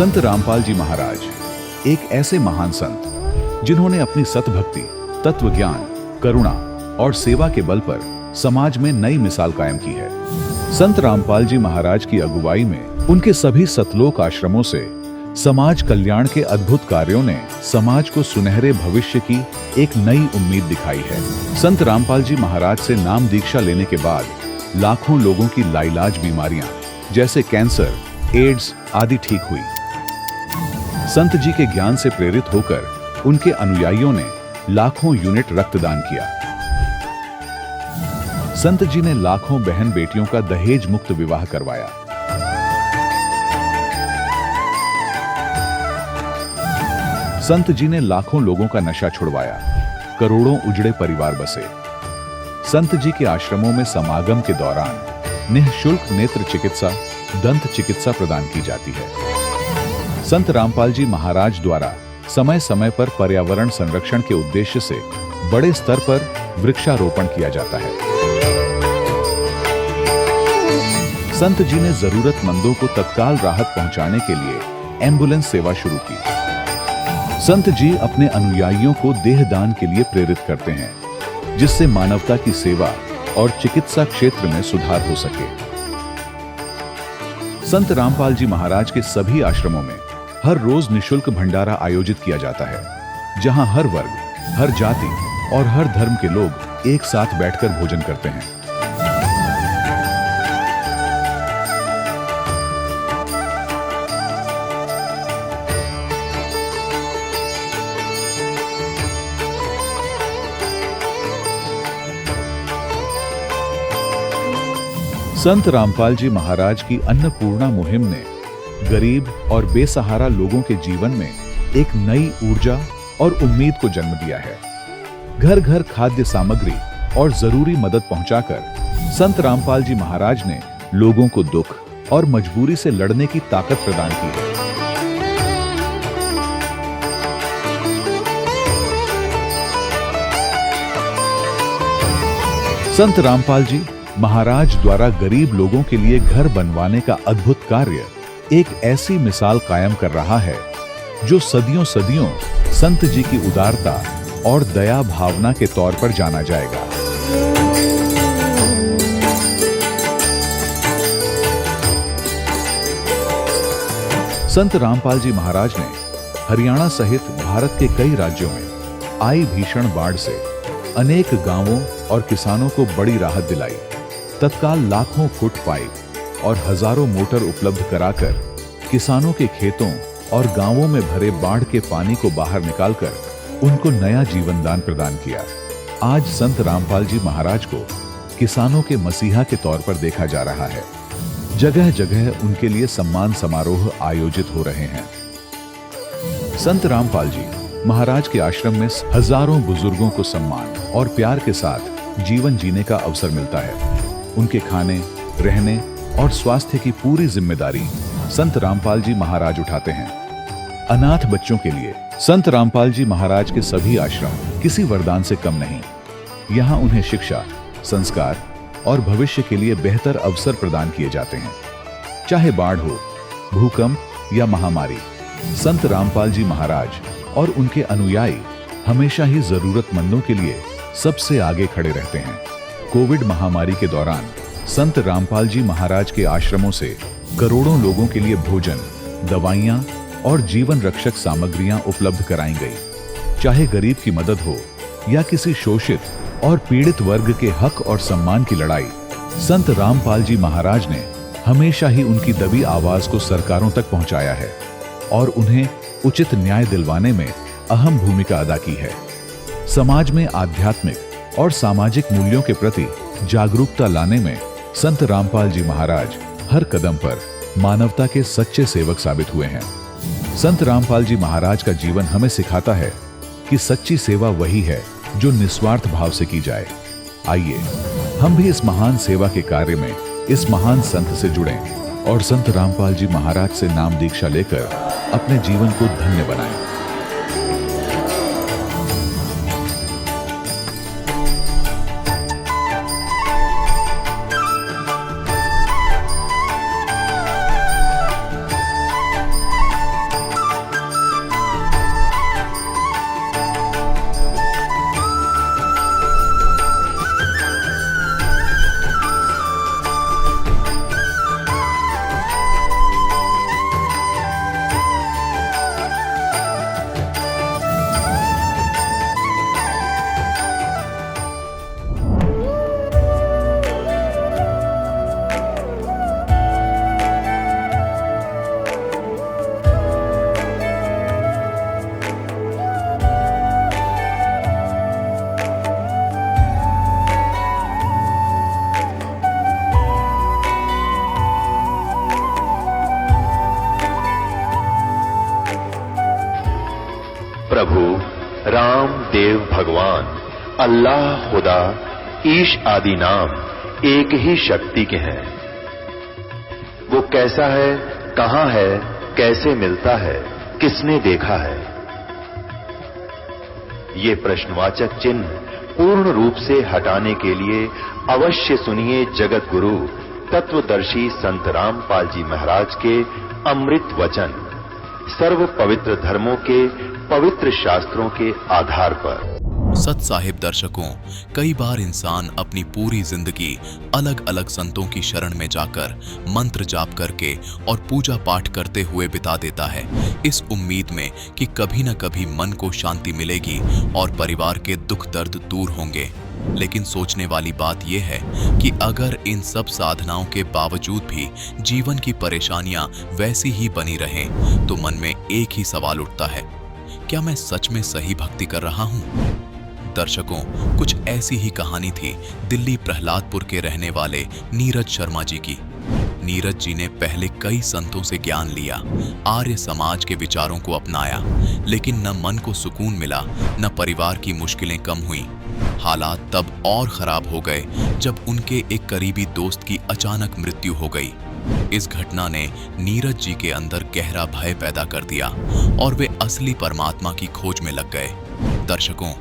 संत रामपाल जी महाराज एक ऐसे महान संत जिन्होंने अपनी सतभक्ति, तत्व ज्ञान, करुणा और सेवा के बल पर समाज में नई मिसाल कायम की है। संत रामपाल जी महाराज की अगुवाई में उनके सभी सतलोक आश्रमों से समाज कल्याण के अद्भुत कार्यों ने समाज को सुनहरे भविष्य की एक नई उम्मीद दिखाई है। संत रामपाल जी महाराज से नाम दीक्षा लेने के बाद लाखों लोगों की लाइलाज बीमारियां जैसे कैंसर, एड्स आदि ठीक हुई। संत जी के ज्ञान से प्रेरित होकर उनके अनुयायियों ने लाखों यूनिट रक्तदान किया। संत जी ने लाखों बहन बेटियों का दहेज मुक्त विवाह करवाया। संत जी ने लाखों लोगों का नशा छुड़वाया, करोड़ों उजड़े परिवार बसे। संत जी के आश्रमों में समागम के दौरान निःशुल्क नेत्र चिकित्सा, दंत चिकित्सा प्रदान की जाती है। संत रामपाल जी महाराज द्वारा समय समय पर पर्यावरण संरक्षण के उद्देश्य से बड़े स्तर पर वृक्षारोपण किया जाता है। संत जी ने जरूरतमंदों को तत्काल राहत पहुंचाने के लिए एम्बुलेंस सेवा शुरू की। संत जी अपने अनुयायियों को देहदान के लिए प्रेरित करते हैं, जिससे मानवता की सेवा और चिकित्सा क्षेत्र में सुधार हो सके। संत रामपाल जी महाराज के सभी आश्रमों में हर रोज निःशुल्क भंडारा आयोजित किया जाता है, जहां हर वर्ग, हर जाति और हर धर्म के लोग एक साथ बैठकर भोजन करते हैं। संत रामपाल जी महाराज की अन्नपूर्णा मुहिम ने गरीब और बेसहारा लोगों के जीवन में एक नई ऊर्जा और उम्मीद को जन्म दिया है। घर घर खाद्य सामग्री और जरूरी मदद पहुंचाकर संत रामपाल जी महाराज ने लोगों को दुख और मजबूरी से लड़ने की ताकत प्रदान की है। संत रामपाल जी महाराज द्वारा गरीब लोगों के लिए घर बनवाने का अद्भुत कार्य एक ऐसी मिसाल कायम कर रहा है जो सदियों सदियों संत जी की उदारता और दया भावना के तौर पर जाना जाएगा। संत रामपाल जी महाराज ने हरियाणा सहित भारत के कई राज्यों में आई भीषण बाढ़ से अनेक गांवों और किसानों को बड़ी राहत दिलाई। तत्काल लाखों फुट पाइप और हजारों मोटर उपलब्ध कराकर किसानों के खेतों और गांवों में भरे बाढ़ के पानी को बाहर निकालकर उनको नया जीवन दान प्रदान किया। आज संत रामपाल जी महाराज को किसानों के मसीहा के तौर पर देखा जा रहा है। जगह जगह उनके लिए सम्मान समारोह आयोजित हो रहे हैं। संत रामपाल जी महाराज के आश्रम में हजारों बुजुर्गों को सम्मान और प्यार के साथ जीवन जीने का अवसर मिलता है। उनके खाने, रहने और स्वास्थ्य की पूरी जिम्मेदारी संत रामपाल जी महाराज उठाते हैं। अनाथ बच्चों के लिए संत रामपाल जी महाराज के सभी आश्रम किसी वरदान से कम नहीं। यहाँ उन्हें शिक्षा, संस्कार और भविष्य के लिए बेहतर अवसर प्रदान किए जाते हैं। चाहे बाढ़ हो, भूकंप या महामारी, संत रामपाल जी महाराज और उनके अनुयायी हमेशा ही जरूरतमंदों के लिए सबसे आगे खड़े रहते हैं। कोविड महामारी के दौरान संत रामपाल जी महाराज के आश्रमों से करोड़ों लोगों के लिए भोजन, दवाइयां और जीवन रक्षक सामग्रियां उपलब्ध कराई गई। चाहे गरीब की मदद हो या किसी शोषित और पीड़ित वर्ग के हक और सम्मान की लड़ाई, संत रामपाल जी महाराज ने हमेशा ही उनकी दबी आवाज को सरकारों तक पहुंचाया है और उन्हें उचित न्याय दिलवाने में अहम भूमिका अदा की है। समाज में आध्यात्मिक और सामाजिक मूल्यों के प्रति जागरूकता लाने में संत रामपाल जी महाराज हर कदम पर मानवता के सच्चे सेवक साबित हुए हैं। संत रामपाल जी महाराज का जीवन हमें सिखाता है कि सच्ची सेवा वही है जो निस्वार्थ भाव से की जाए। आइए हम भी इस महान सेवा के कार्य में इस महान संत से जुड़ें और संत रामपाल जी महाराज से नाम दीक्षा लेकर अपने जीवन को धन्य बनाएं। प्रभु राम देव भगवान अल्लाह खुदा ईश आदि नाम एक ही शक्ति के हैं। वो कैसा है, कहां है, कैसे मिलता है, किसने देखा है? ये प्रश्नवाचक चिन्ह पूर्ण रूप से हटाने के लिए अवश्य सुनिए जगत गुरु तत्वदर्शी संत रामपाल जी महाराज के अमृत वचन, सर्व पवित्र धर्मों के पवित्र शास्त्रों के आधार पर। सत साहिब दर्शकों, कई बार इंसान अपनी पूरी जिंदगी अलग अलग संतों की शरण में जाकर मंत्र जाप करके और पूजा पाठ करते हुए बिता देता है, इस उम्मीद में कि कभी न कभी मन को शांति मिलेगी और परिवार के दुख दर्द दूर होंगे। लेकिन सोचने वाली बात यह है कि अगर इन सब साधनाओं के बावजूद भी जीवन की परेशानियां वैसी ही बनी रहें, तो मन में एक ही सवाल उठता है, क्या मैं सच में सही भक्ति कर रहा हूं? दर्शकों, कुछ ऐसी ही कहानी थी दिल्ली प्रहलादपुर के रहने वाले नीरज शर्मा जी की। नीरज जी ने पहले कई संतों से ज्ञान लिया, आर्य समाज के विचारों को अपनाया, लेकिन न मन को सुकून मिला, न परिवार की मुश्किलें कम हुई। हालात तब और खराब हो गए जब उनके एक करीबी दोस्त की अचानक मृत्यु हो गई। इस घटना ने नीरज जी के अंदर गहरा भय पैदा कर दिया और वे असली परमात्मा की खोज में लग गए। दर्शकों,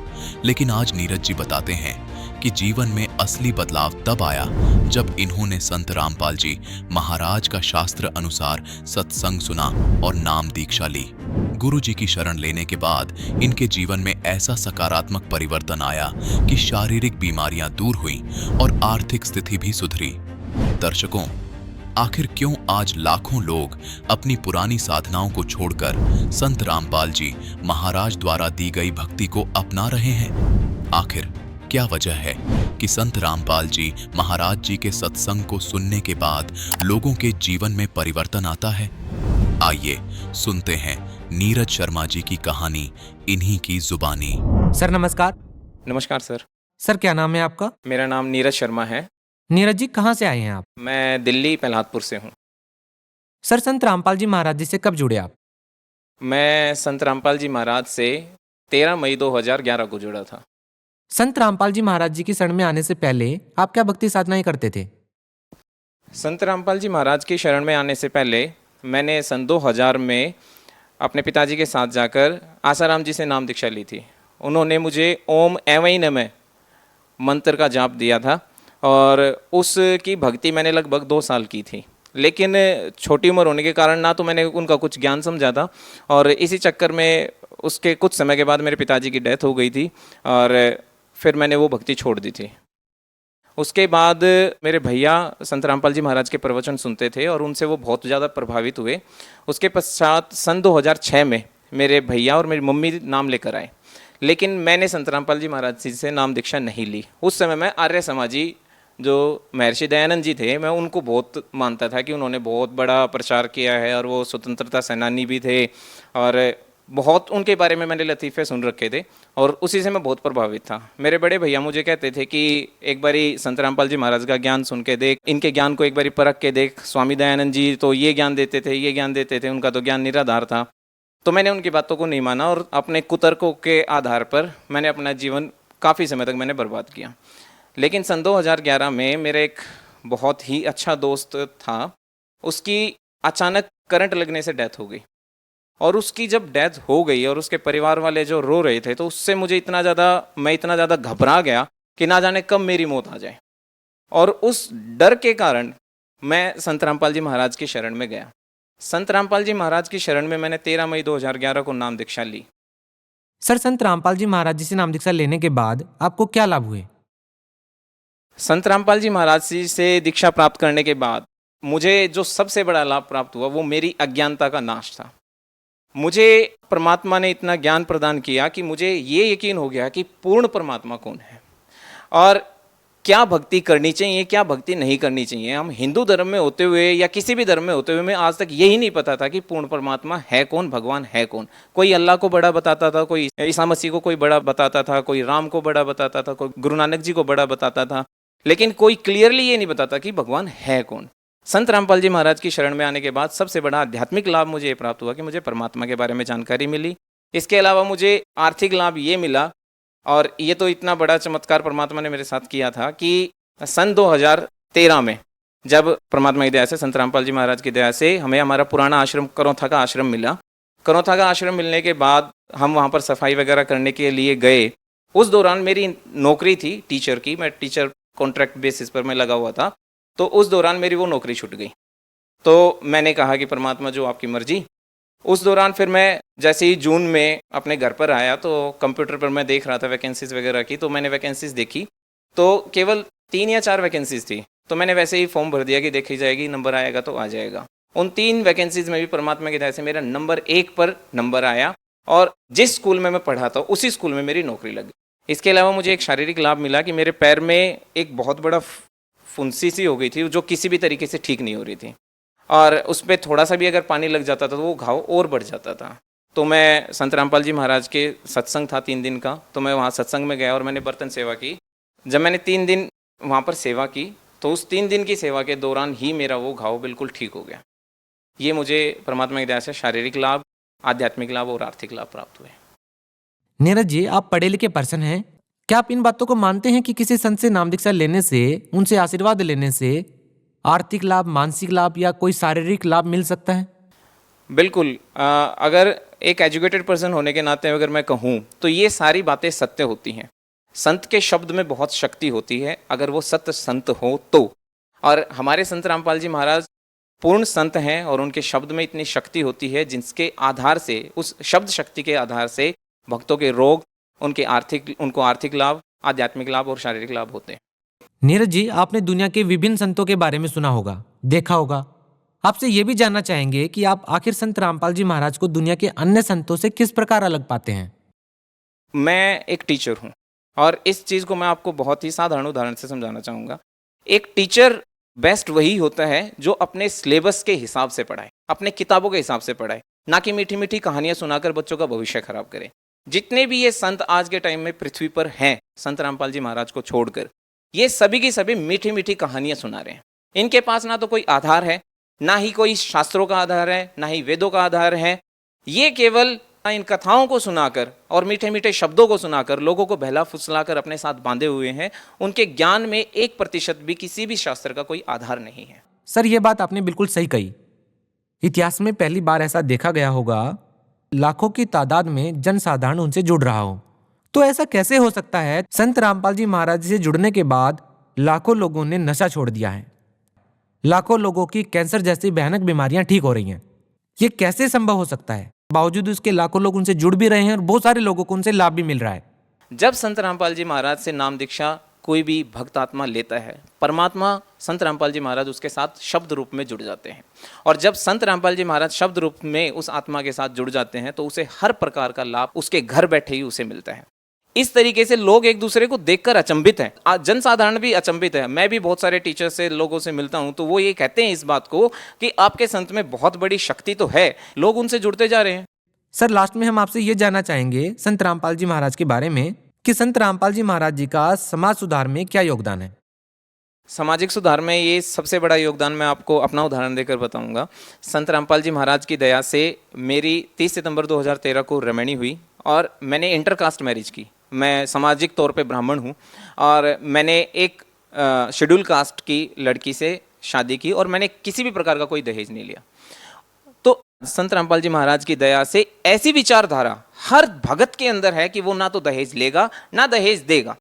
लेकिन आज नीरज जी बताते हैं कि जीवन में असली बदलाव तब आया जब इन्होंने संत रामपाल जी महाराज का शास्त्र अनुसार सत्संग सुना और नाम दीक्षा ली। गुरु जी की शरण लेने के बाद इनके जीवन में ऐसा सकारात्मक परिवर्तन आया कि शारीरिक बीमारियां दूर हुईं और आर्थिक स्थिति भी सुधरी। दर्शकों, आखिर क्यों आज लाखों लोग अपनी पुरानी साधनाओं को छोड़कर संत रामपाल जी महाराज द्वारा दी गई भक्ति को अपना रहे हैं? आखिर क्या वजह है कि संत रामपाल जी महाराज जी के सत्संग को सुनने के बाद लोगों के जीवन में परिवर्तन आता है? आइए सुनते हैं नीरज शर्मा जी की कहानी इन्हीं की जुबानी। सर नमस्कार। नमस्कार सर। सर क्या नाम है आपका? मेरा नाम नीरज शर्मा है। नीरज जी कहाँ से आए हैं आप? मैं दिल्ली प्रहलादपुर से हूँ। सर संत रामपाल जी महाराज जी से कब जुड़े आप? मैं संत रामपाल जी महाराज से 13 मई 2011 को जुड़ा था। संत रामपाल जी महाराज जी की शरण में आने से पहले आप क्या भक्ति साधनाएं करते थे? संत रामपाल जी महाराज की शरण में आने से पहले मैंने सन 2000 में अपने पिताजी के साथ जाकर आसाराम जी से नाम दीक्षा ली थी। उन्होंने मुझे ओम एवं नमः मंत्र का जाप दिया था और उसकी भक्ति मैंने लगभग 2 साल की थी। लेकिन छोटी उम्र होने के कारण ना तो मैंने उनका कुछ ज्ञान समझा था और इसी चक्कर में उसके कुछ समय के बाद मेरे पिताजी की डेथ हो गई थी और फिर मैंने वो भक्ति छोड़ दी थी। उसके बाद मेरे भैया संत रामपाल जी महाराज के प्रवचन सुनते थे और उनसे वो बहुत ज़्यादा प्रभावित हुए। उसके पश्चात सन 2006 में मेरे भैया और मेरी मम्मी नाम लेकर आए, लेकिन मैंने संत रामपाल जी महाराज जी से नाम दीक्षा नहीं ली। उस समय मैं आर्य समाजी जो महर्षि दयानंद जी थे, मैं उनको बहुत मानता था कि उन्होंने बहुत बड़ा प्रचार किया है और वो स्वतंत्रता सेनानी भी थे और बहुत उनके बारे में मैंने लतीफ़े सुन रखे थे और उसी से मैं बहुत प्रभावित था। मेरे बड़े भैया मुझे कहते थे कि एक बारी संत रामपाल जी महाराज का ज्ञान सुन के देख, इनके ज्ञान को एक बारी परख के देख। स्वामी दयानंद जी तो ये ज्ञान देते थे, ये ज्ञान देते थे, उनका तो ज्ञान निराधार था। तो मैंने उनकी बातों को नहीं माना और अपने कुतर्कों के आधार पर मैंने अपना जीवन काफ़ी समय तक मैंने बर्बाद किया। लेकिन सन 2011 में मेरे एक बहुत ही अच्छा दोस्त था, उसकी अचानक करंट लगने से डेथ हो गई और उसकी जब डेथ हो गई और उसके परिवार वाले जो रो रहे थे, तो उससे मैं इतना ज़्यादा घबरा गया कि ना जाने कब मेरी मौत आ जाए। और उस डर के कारण मैं संत रामपाल जी महाराज की शरण में गया। संत रामपाल जी महाराज की शरण में मैंने 13 मई 2011 को नाम दीक्षा ली। सर संत रामपाल जी महाराज जी से नाम दीक्षा लेने के बाद आपको क्या लाभ हुए? संत रामपाल जी महाराज जी से दीक्षा प्राप्त करने के बाद मुझे जो सबसे बड़ा लाभ प्राप्त हुआ वो मेरी अज्ञानता का नाश था। मुझे परमात्मा ने इतना ज्ञान प्रदान किया कि मुझे ये यकीन हो गया कि पूर्ण परमात्मा कौन है और क्या भक्ति करनी चाहिए, क्या भक्ति नहीं करनी चाहिए। हम हिंदू धर्म में होते हुए या किसी भी धर्म में होते हुए मैं आज तक यही नहीं पता था कि पूर्ण परमात्मा है कौन, भगवान है कौन। कोई अल्लाह को बड़ा बताता था, कोई ईसा मसीह को कोई बड़ा बताता था, कोई राम को बड़ा बताता था, कोई गुरु नानक जी को बड़ा बताता था, लेकिन कोई क्लियरली ये नहीं बताता कि भगवान है कौन। संत रामपाल जी महाराज की शरण में आने के बाद सबसे बड़ा आध्यात्मिक लाभ मुझे ये प्राप्त हुआ कि मुझे परमात्मा के बारे में जानकारी मिली इसके अलावा मुझे आर्थिक लाभ ये मिला, और ये तो इतना बड़ा चमत्कार परमात्मा ने मेरे साथ किया था कि सन 2013 में जब परमात्मा की दया से, संत रामपाल जी महाराज की दया से हमें हमारा पुराना आश्रम करौथा का आश्रम मिला। करौथा का आश्रम मिलने के बाद हम वहाँ पर सफाई वगैरह करने के लिए गए। उस दौरान मेरी नौकरी थी टीचर की, मैं टीचर कॉन्ट्रैक्ट बेसिस पर मैं लगा हुआ था। तो उस दौरान मेरी वो नौकरी छूट गई। तो मैंने कहा कि परमात्मा जो आपकी मर्जी। उस दौरान फिर मैं जैसे ही जून में अपने घर पर आया तो कंप्यूटर पर मैं देख रहा था वैकेंसीज वगैरह की। तो मैंने वैकेंसीज देखी तो केवल 3 या 4 वैकेंसीज थी। तो मैंने वैसे ही फॉर्म भर दिया कि देखी जाएगी, नंबर आएगा तो आ जाएगा। उन 3 वैकेंसीज में भी परमात्मा की दया से मेरा नंबर 1 पर नंबर आया, और जिस स्कूल में मैं पढ़ा था उसी स्कूल में मेरी नौकरी लग गई। इसके अलावा मुझे एक शारीरिक लाभ मिला कि मेरे पैर में एक बहुत बड़ा फुंसी सी हो गई थी जो किसी भी तरीके से ठीक नहीं हो रही थी, और उस पर थोड़ा सा भी अगर पानी लग जाता था तो वो घाव और बढ़ जाता था। तो मैं संत रामपाल जी महाराज के सत्संग था 3 दिन का, तो मैं वहाँ सत्संग में गया और मैंने बर्तन सेवा की। जब मैंने 3 दिन वहाँ पर सेवा की तो उस 3 दिन की सेवा के दौरान ही मेरा वो घाव बिल्कुल ठीक हो गया। ये मुझे परमात्मा की दया से शारीरिक लाभ, आध्यात्मिक लाभ और आर्थिक लाभ प्राप्त हुए। नीरज जी, आप पढ़े लिखे पर्सन हैं, क्या आप इन बातों को मानते हैं कि किसी संत से नाम दीक्षा लेने से, उनसे आशीर्वाद लेने से आर्थिक लाभ, मानसिक लाभ या कोई शारीरिक लाभ मिल सकता है? बिल्कुल। अगर एक एजुकेटेड पर्सन होने के नाते अगर मैं कहूँ तो ये सारी बातें सत्य होती हैं। संत के शब्द में बहुत शक्ति होती है अगर वो सत्य संत हो तो। और हमारे संत रामपाल जी महाराज पूर्ण संत हैं और उनके शब्द में इतनी शक्ति होती है जिसके आधार से, उस शब्द शक्ति के आधार से भक्तों के रोग, उनको आर्थिक लाभ, आध्यात्मिक लाभ और शारीरिक लाभ होते हैं। नीरज जी, आपने दुनिया के विभिन्न संतों के बारे में सुना होगा, देखा होगा। आपसे ये भी जानना चाहेंगे कि आप आखिर संत रामपाल जी महाराज को दुनिया के अन्य संतों से किस प्रकार अलग पाते हैं? मैं एक टीचर हूँ और इस चीज़ को मैं आपको बहुत ही साधारण उदाहरण से समझाना चाहूँगा। एक टीचर बेस्ट वही होता है जो अपने सिलेबस के हिसाब से पढ़ाए, अपने किताबों के हिसाब से पढ़ाए, ना कि मीठी मीठी कहानियां सुनाकर बच्चों का भविष्य खराब करे। जितने भी ये संत आज के टाइम में पृथ्वी पर हैं, संत रामपाल जी महाराज को छोड़कर, ये सभी की सभी मीठी मीठी कहानियां सुना रहे हैं। इनके पास ना तो कोई आधार है, ना ही कोई शास्त्रों का आधार है, ना ही वेदों का आधार है। ये केवल इन कथाओं को सुनाकर और मीठे मीठे शब्दों को सुनाकर लोगों को बहला फुसलाकर अपने साथ बांधे हुए हैं। उनके ज्ञान में 1% भी किसी भी शास्त्र का कोई आधार नहीं है। सर, ये बात आपने बिल्कुल सही कही। इतिहास में पहली बार ऐसा देखा गया होगा, लाखों की तादाद में जनसाधारण उनसे जुड़ रहा हो। तो ऐसा कैसे हो सकता है संत रामपाल जी महाराज से जुड़ने के बाद लाखों लोगों ने नशा छोड़ दिया है, लाखों लोगों की कैंसर जैसी भयानक बीमारियां ठीक हो रही हैं? ये कैसे संभव हो सकता है? बावजूद उसके लाखों लोग उनसे जुड़ भी रहे हैं और बहुत सारे लोगों को उनसे लाभ भी मिल रहा है। जब संत रामपाल जी महाराज से नाम दीक्षा कोई भी भक्त आत्मा लेता है, परमात्मा संत रामपाल जी महाराज उसके साथ शब्द रूप में जुड़ जाते हैं। और जब संत रामपाल जी महाराज शब्द रूप में उस आत्मा के साथ जुड़ जाते हैं तो उसे हर प्रकार का लाभ उसके घर बैठे ही उसे मिलता है। इस तरीके से लोग एक दूसरे को देखकर अचंभित हैं, जनसाधारण भी अचंभित है। मैं भी बहुत सारे टीचर से, लोगों से मिलता हूं तो वो ये कहते हैं इस बात को कि आपके संत में बहुत बड़ी शक्ति तो है, लोग उनसे जुड़ते जा रहे हैं। सर, लास्ट में हम आपसे ये जानना चाहेंगे संत रामपाल जी महाराज के बारे में कि संत रामपाल जी महाराज जी का समाज सुधार में क्या योगदान है? सामाजिक सुधार में ये सबसे बड़ा योगदान मैं आपको अपना उदाहरण देकर बताऊंगा। संत रामपाल जी महाराज की दया से मेरी 30 सितंबर 2013 को रमैनी हुई और मैंने इंटरकास्ट मैरिज की। मैं सामाजिक तौर पे ब्राह्मण हूँ और मैंने एक शेड्यूल कास्ट की लड़की से शादी की और मैंने किसी भी प्रकार का कोई दहेज नहीं लिया। तो संत रामपाल जी महाराज की दया से ऐसी विचारधारा हर भगत के अंदर है कि वो ना तो दहेज लेगा ना दहेज देगा।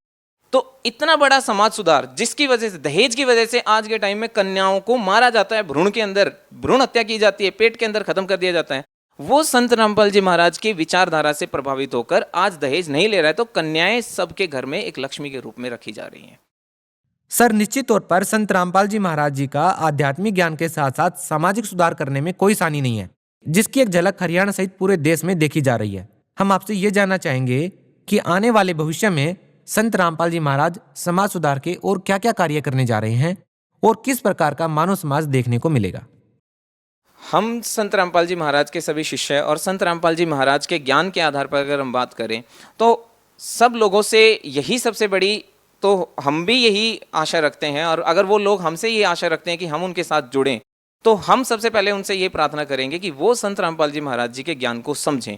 तो इतना बड़ा समाज सुधार जिसकी वजह से, दहेज की वजह से आज के टाइम में कन्याओं को मारा जाता है, भ्रूण के अंदर भ्रूण हत्या की जाती है, पेट के अंदर खत्म कर दिया जाता है। वो संत रामपाल जी महाराज की विचारधारा से प्रभावित होकर आज दहेज नहीं ले रहा है तो कन्याएं सबके घर में एक लक्ष्मी के रूप में रखी जा रही हैं। सर, निश्चित तौर पर संत रामपाल जी महाराज जी का आध्यात्मिक ज्ञान के साथ साथ सामाजिक सुधार करने में कोई सानी नहीं है, जिसकी एक झलक हरियाणा सहित पूरे देश में देखी जा रही है। हम आपसे ये जानना चाहेंगे कि आने वाले भविष्य में संत रामपाल जी महाराज समाज सुधार के और क्या क्या कार्य करने जा रहे हैं और किस प्रकार का मानव समाज देखने को मिलेगा? हम संत रामपाल जी महाराज के सभी शिष्य और संत रामपाल जी महाराज के ज्ञान के आधार पर अगर हम बात करें तो सब लोगों से यही सबसे बड़ी, तो हम भी यही आशा रखते हैं और अगर वो लोग हमसे ये आशा रखते हैं कि हम उनके साथ जुड़ें तो हम सबसे पहले उनसे ये प्रार्थना करेंगे कि वो संत रामपाल जी महाराज जी के ज्ञान को समझें।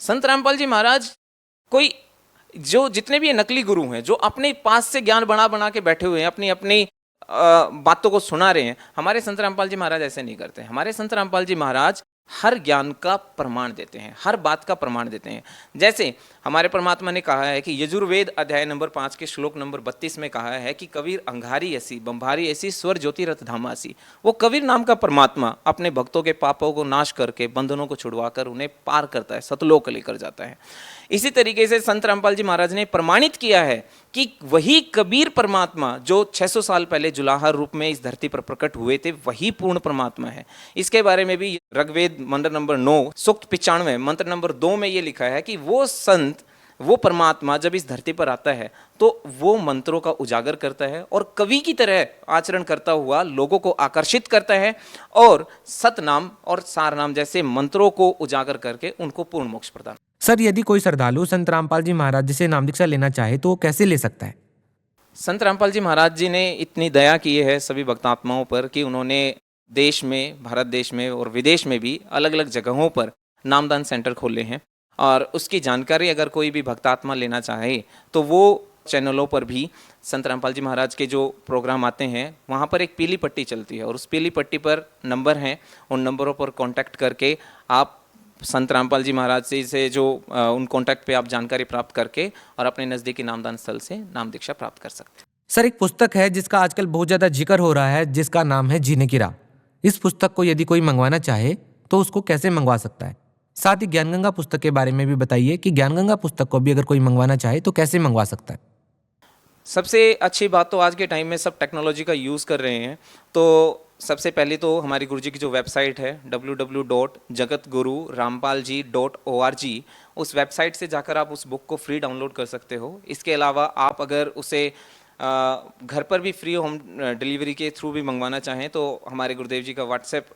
संत रामपाल जी महाराज कोई जो जितने भी ये नकली गुरु हैं जो अपने पास से ज्ञान बना बना के बैठे हुए हैं, अपनी अपनी बातों को सुना रहे हैं, हमारे संत रामपाल जी महाराज ऐसे नहीं करते। हमारे संत रामपाल जी महाराज हर ज्ञान का प्रमाण देते हैं, हर बात का प्रमाण देते हैं। जैसे हमारे परमात्मा ने कहा है कि यजुर्वेद अध्याय नंबर 5 के श्लोक नंबर 32 में कहा है कि कबीर अंगारी ऐसी बंभारी ऐसी स्वर ज्योति रथ धामासी। वो कबीर नाम का परमात्मा अपने भक्तों के पापों को नाश करके बंधनों को छुड़वाकर उन्हें पार करता है, सतलोक लेकर जाता है। इसी तरीके से संत रामपाल जी महाराज ने प्रमाणित किया है कि वही कबीर परमात्मा जो 600 साल पहले जुलाहर रूप में इस धरती पर प्रकट हुए थे, वही पूर्ण परमात्मा है। इसके बारे में भी ऋग्वेद मंत्र नंबर 9 सूक्त 95 मंत्र नंबर 2 में ये लिखा है कि वो संत, वो परमात्मा जब इस धरती पर आता है तो वो मंत्रों का उजागर करता है और कवि की तरह आचरण करता हुआ लोगों को आकर्षित करता है और सतनाम और सारनाम जैसे मंत्रों को उजागर करके उनको पूर्ण मोक्ष प्रदान। सर, यदि कोई श्रद्धालु संत रामपाल जी महाराज जी से नाम दीक्षा लेना चाहे तो वो कैसे ले सकता है? संत रामपाल जी महाराज जी ने इतनी दया की है सभी भक्तात्माओं पर कि उन्होंने देश में, भारत देश में और विदेश में भी अलग अलग जगहों पर नामदान सेंटर खोले हैं। और उसकी जानकारी अगर कोई भी भक्तात्मा लेना चाहे तो वो चैनलों पर भी संत रामपाल जी महाराज के जो प्रोग्राम आते हैं वहाँ पर एक पीली पट्टी चलती है और उस पीली पट्टी पर नंबर हैं, उन नंबरों पर कांटेक्ट करके आप संत रामपाल जी महाराज से जो उन कांटेक्ट पे आप जानकारी प्राप्त करके और अपने नज़दीकी नामदान स्थल से नाम दीक्षा प्राप्त कर सकते हैं। सर, एक पुस्तक है जिसका आजकल बहुत ज्यादा जिक्र हो रहा है, जिसका नाम है जीने की राह। इस पुस्तक को यदि कोई मंगवाना चाहे तो उसको कैसे मंगवा सकता है? साथ ही ज्ञानगंगा पुस्तक के बारे में भी बताइए कि ज्ञानगंगा पुस्तक को भी अगर कोई मंगवाना चाहे तो कैसे मंगवा सकता है? सबसे अच्छी बात तो आज के टाइम में सब टेक्नोलॉजी का यूज़ कर रहे हैं। तो सबसे पहले तो हमारी गुरुजी की जो वेबसाइट है www.jagatgururampalji.org, उस वेबसाइट से जाकर आप उस बुक को फ्री डाउनलोड कर सकते हो। इसके अलावा आप अगर उसे घर पर भी फ्री होम डिलीवरी के थ्रू भी मंगवाना चाहें तो हमारे गुरुदेव जी का व्हाट्सएप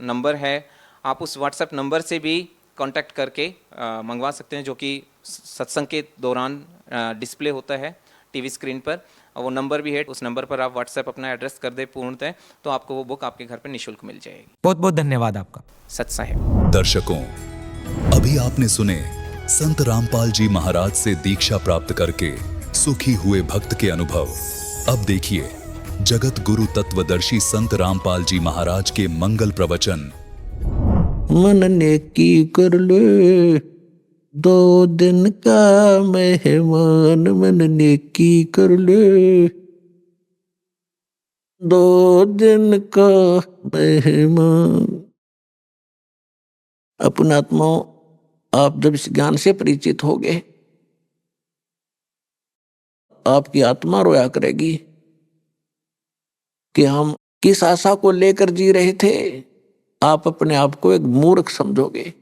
नंबर है, आप उस व्हाट्सएप नंबर से भी कांटेक्ट करके मंगवा सकते हैं, जो कि सत्संग के दौरान डिस्प्ले होता है टीवी स्क्रीन पर। और वो नंबर भी है, उस नंबर पर आप व्हाट्सएप अपना एड्रेस कर दे पूर्णतः तो आपको वो बुक आपके घर पर निःशुल्क मिल जाएगी। बहुत बहुत धन्यवाद आपका। सत साहिब। दर्शकों, अभी आपने सुने संत रामपाल जी महाराज से दीक्षा प्राप्त करके सुखी हुए भक्त के अनुभव। अब देखिए जगत गुरु तत्वदर्शी संत रामपाल जी महाराज के मंगल प्रवचन। मन ने की कर ले 2 दिन का मेहमान, मन ने की कर ले 2 दिन का मेहमान। अपना आत्माओं, आप जब इस ज्ञान से परिचित हो गए, आपकी आत्मा रोया करेगी कि हम किस आशा को लेकर जी रहे थे। आप अपने आप को एक मूर्ख समझोगे।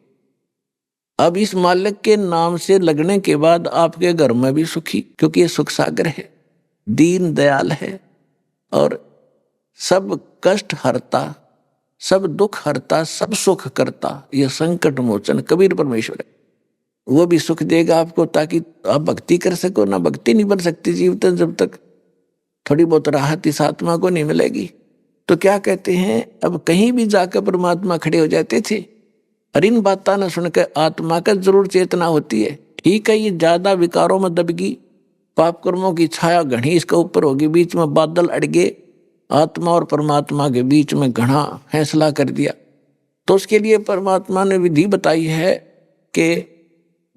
अब इस मालिक के नाम से लगने के बाद आपके घर में भी सुखी, क्योंकि ये सुख सागर है, दीन दयाल है और सब कष्ट हरता, सब दुख हरता, सब सुख करता, ये संकट मोचन कबीर परमेश्वर है। वो भी सुख देगा आपको ताकि आप भक्ति कर सको। ना भक्ति नहीं बन सकती जीवन जब तक थोड़ी बहुत राहत इस आत्मा को नहीं मिलेगी। तो क्या कहते हैं, अब कहीं भी जाकर परमात्मा खड़े हो जाते थे और इन बातें न सुनकर आत्मा का जरूर चेतना होती है। ठीक है, ये ज्यादा विकारों में दबगी, पाप कर्मों की छाया घनी इसके ऊपर होगी, बीच में बादल अड़ गए, आत्मा और परमात्मा के बीच में घना फैसला कर दिया। तो उसके लिए परमात्मा ने विधि बताई है कि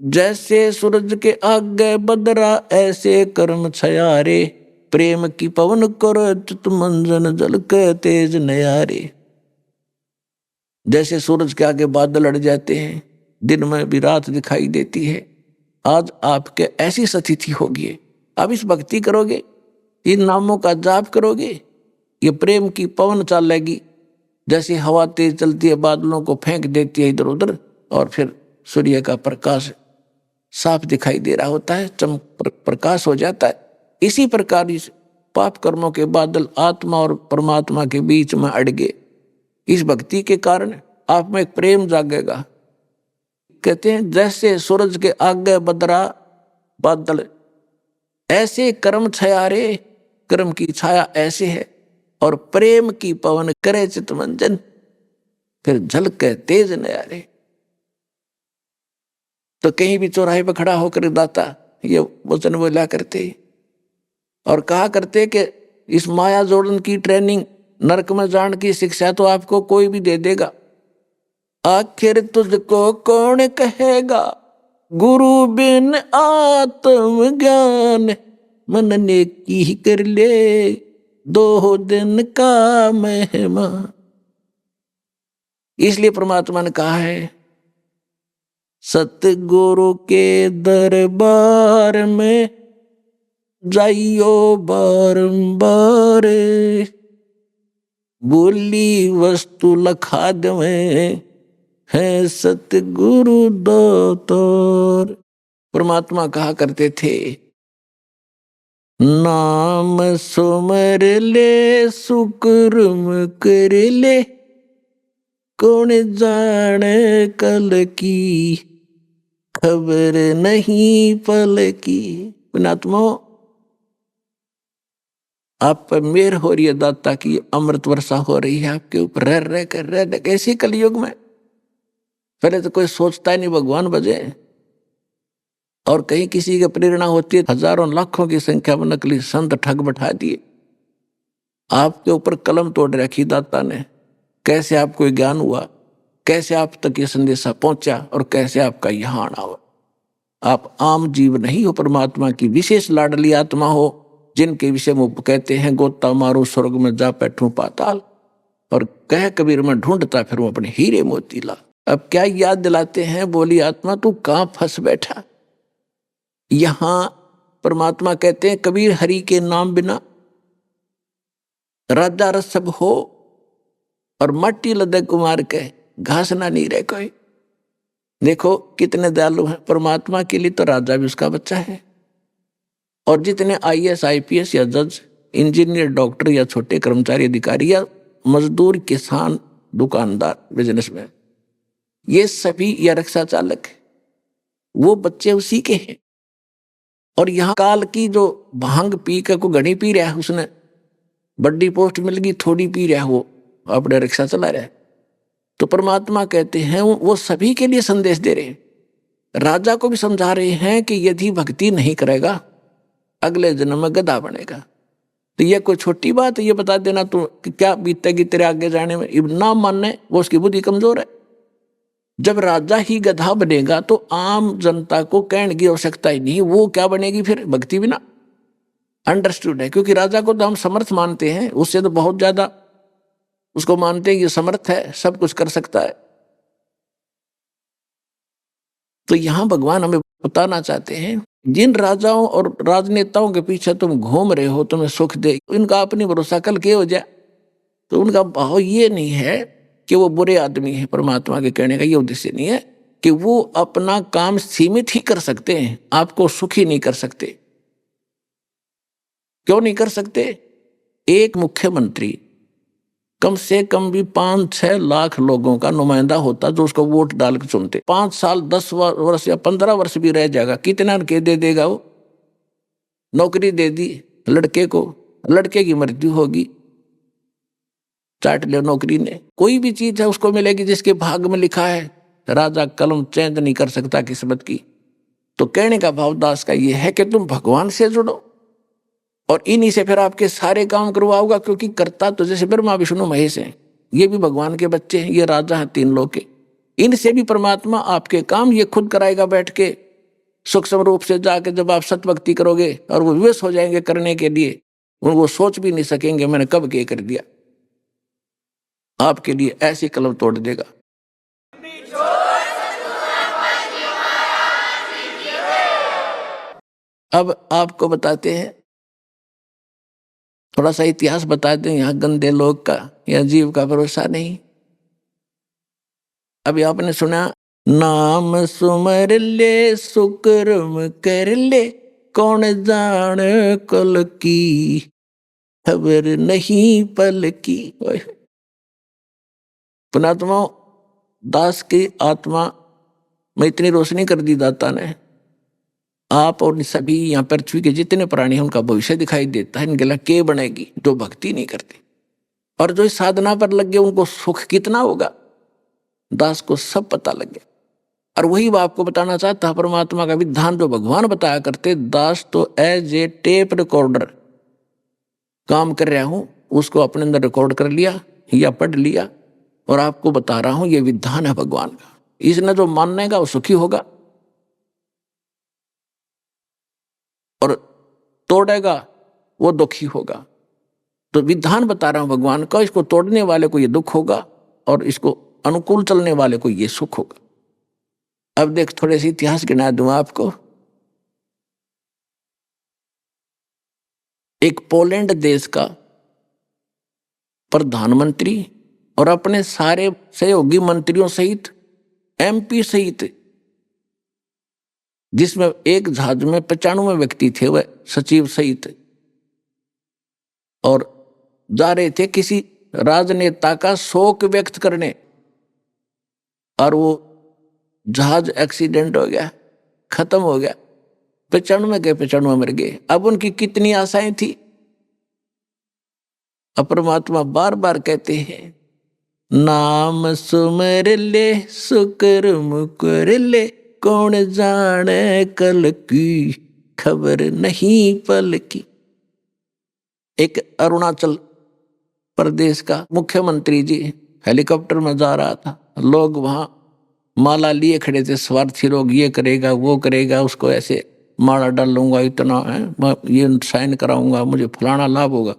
जैसे सूरज के आगे बदरा ऐसे कर्म छयारे, प्रेम की पवन करो चित मंजन जल के तेज नयारे। जैसे सूरज के आगे बादल अड़ जाते हैं, दिन में भी रात दिखाई देती है, आज आपके ऐसी स्थिति होगी। अब इस भक्ति करोगे, इन नामों का जाप करोगे, ये प्रेम की पवन चलेगी। जैसे हवा तेज चलती है, बादलों को फेंक देती है इधर उधर, और फिर सूर्य का प्रकाश साफ दिखाई दे रहा होता है, चमक प्रकाश हो जाता है। इसी प्रकार इस पाप कर्मों के बादल आत्मा और परमात्मा के बीच में अड़ गए। इस भक्ति के कारण आप में एक प्रेम जागेगा। कहते हैं जैसे सूरज के आगे बदरा बादल, ऐसे कर्म छयारे, कर्म की छाया ऐसे है, और प्रेम की पवन करे चितमंजन, फिर झलके तेज नयारे। तो कहीं भी चौराहे पर खड़ा होकर दाता ये वचन बोला करते और कहा करते कि इस माया जोड़न की ट्रेनिंग, नरक में जान की शिक्षा तो आपको कोई भी दे देगा, आखिर तुझको कौन कहेगा, गुरु बिन आत्म ज्ञान, मन ने की कर ले 2 दिन का महिमा। इसलिए परमात्मा ने कहा है सतगुरु के दरबार में जाइयो बारंबार, बोली वस्तु लखा दें है सतगुरु दातार। परमात्मा कहा करते थे नाम सुमर ले सुकर्म कर ले, कौन जाने कल की खबर नहीं पल की। पुणात्मा आप पर मेहर हो रही है दाता की, अमृत वर्षा हो रही है आपके ऊपर, रह कर कैसे कलयुग में। पहले तो कोई सोचता ही नहीं भगवान बजे, और कहीं किसी की प्रेरणा होती है हजारों लाखों की संख्या में नकली संत ठग बैठा दिए। आपके ऊपर कलम तोड़ रखी दाता ने, कैसे आपको ज्ञान हुआ, कैसे आप तक ये संदेशा पहुंचा और कैसे आपका यहाँ आना हुआ। आप आम जीव नहीं हो, परमात्मा की विशेष लाडली आत्मा हो, जिनके विषय में कहते हैं गोता मारो स्वर्ग में जा बैठूं पाताल, और कह कबीर में ढूंढता फिर अपने हीरे मोती ला। अब क्या याद दिलाते हैं, बोली आत्मा तू कहां फंस बैठा। यहां परमात्मा कहते हैं कबीर हरि के नाम बिना राजा रसब हो, और मट्टी लदे कुमार के घास ना नहीं रहे कोई। देखो कितने दयालु हैं, परमात्मा के लिए तो राजा भी उसका बच्चा है। और जितने IAS IPS या जज, इंजीनियर, डॉक्टर या छोटे कर्मचारी अधिकारी या मजदूर, किसान, दुकानदार, बिजनेसमैन, ये सभी या रिक्शा चालक वो बच्चे उसी के हैं। और यहाँ काल की जो भांग पी कर को घड़ी पी रहा है, उसने बड़ी पोस्ट मिल गई, थोड़ी पी रहा है, वो अपने रिक्शा चला रहा है। तो परमात्मा कहते हैं वो सभी के लिए संदेश दे रहे हैं, राजा को भी समझा रहे हैं कि यदि भक्ति नहीं करेगा अगले जन्म में गधा बनेगा। तो यह कोई छोटी बात है ये बता देना तो कि क्या बीतेगी तेरे आगे जाने में। इब ना मानने वो उसकी बुद्धि कमजोर है। जब राजा ही गधा बनेगा तो आम जनता को कहने की आवश्यकता ही नहीं, वो क्या बनेगी फिर भक्ति बिना। अंडरस्टूड है, क्योंकि राजा को तो हम समर्थ मानते हैं, उससे तो बहुत ज्यादा उसको मानते हैं ये समर्थ है, सब कुछ कर सकता है। तो यहां भगवान हमें बताना चाहते हैं जिन राजाओं और राजनेताओं के पीछे तुम घूम रहे हो तुम्हें सुख दे, इनका अपनी भरोसा कल के हो जाए। तो उनका भाव ये नहीं है कि वो बुरे आदमी है, परमात्मा के कहने का ये उद्देश्य नहीं है कि वो अपना काम सीमित ही कर सकते हैं, आपको सुखी नहीं कर सकते। क्यों नहीं कर सकते? एक मुख्यमंत्री कम से कम भी 5-6 लाख लोगों का नुमाइंदा होता जो उसको वोट डाल के चुनते। 5 साल 10 वर्ष या 15 वर्ष भी रह जाएगा, कितना के दे देगा वो। नौकरी दे दी लड़के को, लड़के की मृत्यु होगी, चाट ले नौकरी ने। कोई भी चीज है उसको मिलेगी जिसके भाग में लिखा है। राजा कलम चेंज नहीं कर सकता किस्मत की। तो कहने का भाव दास का ये है कि तुम भगवान से जुड़ो और इन्हीं से फिर आपके सारे काम करवाओगा, क्योंकि करता तो जैसे ब्रह्मा विष्णु महेश हैं, ये भी भगवान के बच्चे हैं, ये राजा हैं 3 लोग के। इनसे भी परमात्मा आपके काम ये खुद कराएगा बैठ के सूक्ष्म रूप से जाके। जब आप सतभक्ति करोगे और वो विवश हो जाएंगे करने के लिए, वो सोच भी नहीं सकेंगे मैंने कब के कर दिया। आपके लिए ऐसी कलम तोड़ देगा। अब आपको बताते हैं, थोड़ा सा इतिहास बता दें। यहाँ गंदे लोग का या जीव का भरोसा नहीं। अभी आपने सुना नाम सुमर ले सुकर्म कर ले, कौन जान कल की खबर नहीं पल की। पुणात्मा दास की आत्मा में इतनी रोशनी कर दी दाता ने, आप और सभी यहाँ पृथ्वी के जितने प्राणी हैं उनका भविष्य दिखाई देता है। इनके लिए के बनेगी जो भक्ति नहीं करते, और जो इस साधना पर लग गए उनको सुख कितना होगा दास को सब पता लग गया। और वही वो आपको बताना चाहता, परमात्मा का विधान जो भगवान बताया करते, दास तो एज ए टेप रिकॉर्डर काम कर रहा हूं, उसको अपने अंदर रिकॉर्ड कर लिया या पढ़ लिया और आपको बता रहा हूं ये विधान है भगवान का। इसने जो मानेगा वो सुखी होगा और तोड़ेगा वो दुखी होगा। तो विधान बता रहा हूं भगवान का, इसको तोड़ने वाले को ये दुख होगा और इसको अनुकूल चलने वाले को ये सुख होगा। अब देख थोड़े से इतिहास गिना दूं आपको। एक पोलैंड देश का प्रधानमंत्री और अपने सारे सहयोगी मंत्रियों सहित, एमपी सहित, जिसमें एक जहाज में 95 व्यक्ति थे, वह सचिव सहित, और जा रहे थे किसी राजनेता का शोक व्यक्त करने, और वो जहाज एक्सीडेंट हो गया, खत्म हो गया, 95 के 95 मर गए। अब उनकी कितनी आशाएं थी। अब परमात्मा बार बार कहते हैं, नाम सुमर ले सुकर मुकर ले, कौन जाने कल की खबर नहीं पल की। एक अरुणाचल प्रदेश का मुख्यमंत्री जी हेलीकॉप्टर में जा रहा था, लोग वहां माला लिए खड़े थे, स्वार्थी लोग, ये करेगा वो करेगा, उसको ऐसे माला डालूंगा, इतना है, मैं ये साइन कराऊंगा, मुझे फलाना लाभ होगा।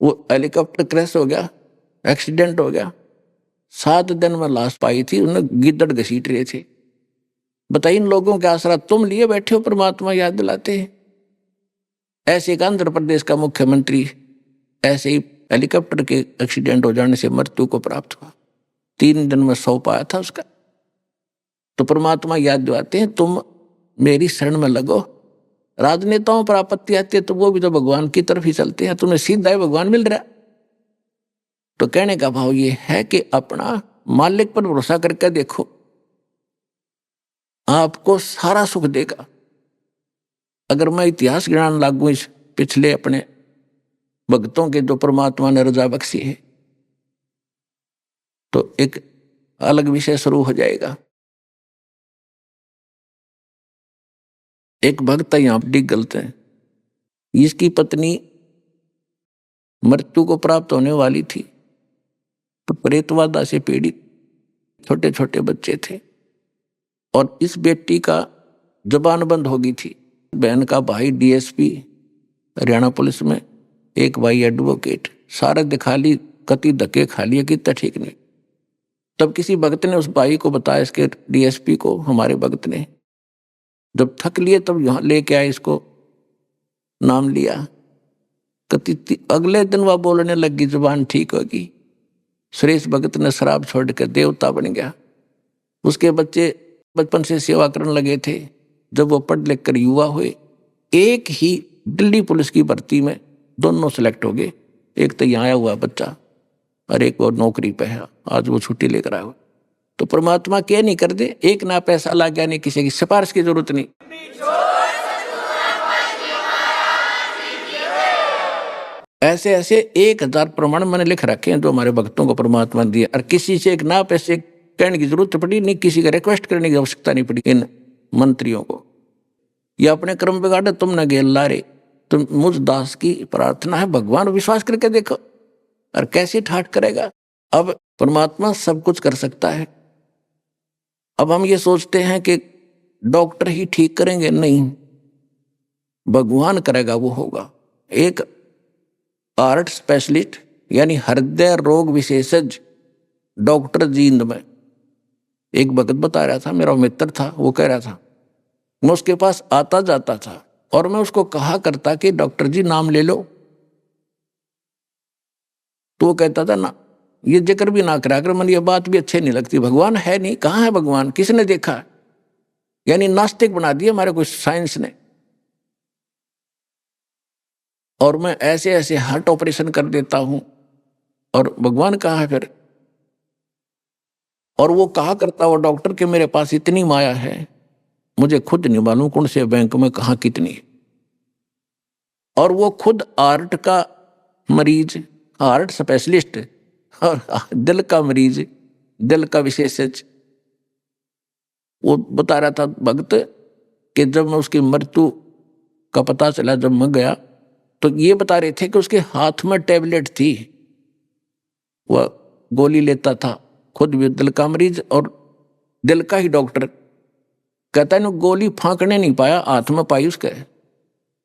वो हेलीकॉप्टर क्रैश हो गया, एक्सीडेंट हो गया, 7 दिन में लाश पाई थी, उन्हें गिद्दड़ घसीट रहे थे। बताइए, इन लोगों के आसरा तुम लिए बैठे हो, परमात्मा याद दिलाते हैं। ऐसे एक आंध्र प्रदेश का मुख्यमंत्री ऐसे ही हेलीकॉप्टर के एक्सीडेंट हो जाने से मृत्यु को प्राप्त हुआ, 3 दिन में सौ पाया था उसका। तो परमात्मा याद दिलाते हैं, तुम मेरी शरण में लगो। राजनेताओं पर आपत्ति आती है तो वो भी तो भगवान की तरफ ही चलते हैं, तुम्हें सीधा ही भगवान मिल रहा। तो कहने का भाव ये है कि अपना मालिक पर भरोसा करके देखो, आपको सारा सुख देगा। अगर मैं इतिहास गिनाने लागू इस पिछले अपने भक्तों के जो परमात्मा ने रजा बख्शी है, तो एक अलग विषय शुरू हो जाएगा। एक भक्त यहां पर गलत है, इसकी पत्नी मृत्यु को प्राप्त होने वाली थी, तो प्रेतवादा से पीड़ित, छोटे छोटे बच्चे थे, और इस बेटी का जबान बंद हो गई थी। बहन का भाई डीएसपी हरियाणा पुलिस में, एक भाई एडवोकेट, सारे दिखा ली, कति धक्के खा लिए, कितना ठीक नहीं। तब किसी भक्त ने उस भाई को बताया, इसके डीएसपी को, हमारे भक्त ने, जब थक लिए तब यहाँ लेके आए, इसको नाम लिया। कति अगले दिन वह बोलने लगी, जुबान ठीक होगी। सुरेश भगत ने शराब छोड़ कर देवता बन गया। उसके बच्चे बचपन से सेवा करने लगे थे। जब वो पढ़ लिख कर युवा हुए, एक ही दिल्ली पुलिस की भर्ती में दोनों सेलेक्ट हो गए। एक तो यहाँ आया हुआ बच्चा और एक और नौकरी पे है, आज वो छुट्टी लेकर आया हुआ। तो परमात्मा क्या नहीं कर दे, एक ना पैसा ला गया, नहीं किसी की सिफारिश की जरूरत नहीं। ऐसे ऐसे 1000 प्रमाण मैंने लिख रखे हैं जो हमारे भक्तों को परमात्मा ने दिया, और किसी से एक ना पैसे कहने की जरूरत पड़ी नहीं, किसी का रिक्वेस्ट करने की आवश्यकता नहीं पड़ी। इन मंत्रियों को या अपने कर्म बिगाड़े, तुम न गेल लारे, तुम मुझ दास की प्रार्थना है, भगवान विश्वास करके देखो, और कैसे ठाठ करेगा। अब परमात्मा सब कुछ कर सकता है। अब हम ये सोचते हैं कि डॉक्टर ही ठीक करेंगे, नहीं, भगवान करेगा, वो होगा। एक हार्ट स्पेशलिस्ट यानी हृदय रोग विशेषज्ञ डॉक्टर जींद में एक भगत बता रहा था, मेरा मित्र था, वो कह रहा था, मैं उसके पास आता जाता था और मैं उसको कहा करता कि डॉक्टर जी नाम ले लो, तो वो कहता था ना, ये जिक्र भी ना करा कर, मन ये बात भी अच्छी नहीं लगती, भगवान है नहीं, कहाँ है भगवान, किसने देखा। यानी नास्तिक बना दिया हमारे कुछ साइंस ने। और मैं ऐसे ऐसे हार्ट ऑपरेशन कर देता हूं, और भगवान कहाँ है फिर। और वो कहा करता वो डॉक्टर के मेरे पास इतनी माया है, मुझे खुद नहीं मालूम कौन से बैंक में कहाँ कितनी। और वो खुद हार्ट का मरीज, हार्ट स्पेशलिस्ट और दिल का मरीज, दिल का विशेषज्ञ, वो बता रहा था भक्त कि जब मैं उसकी मृत्यु का पता चला, जब मैं गया, तो ये बता रहे थे कि उसके हाथ में टैबलेट थी, वह गोली लेता था, खुद भी दिल का मरीज और दिल का ही डॉक्टर। कहता है ना, गोली फांकने नहीं पाया, हाथ में पाई उसके,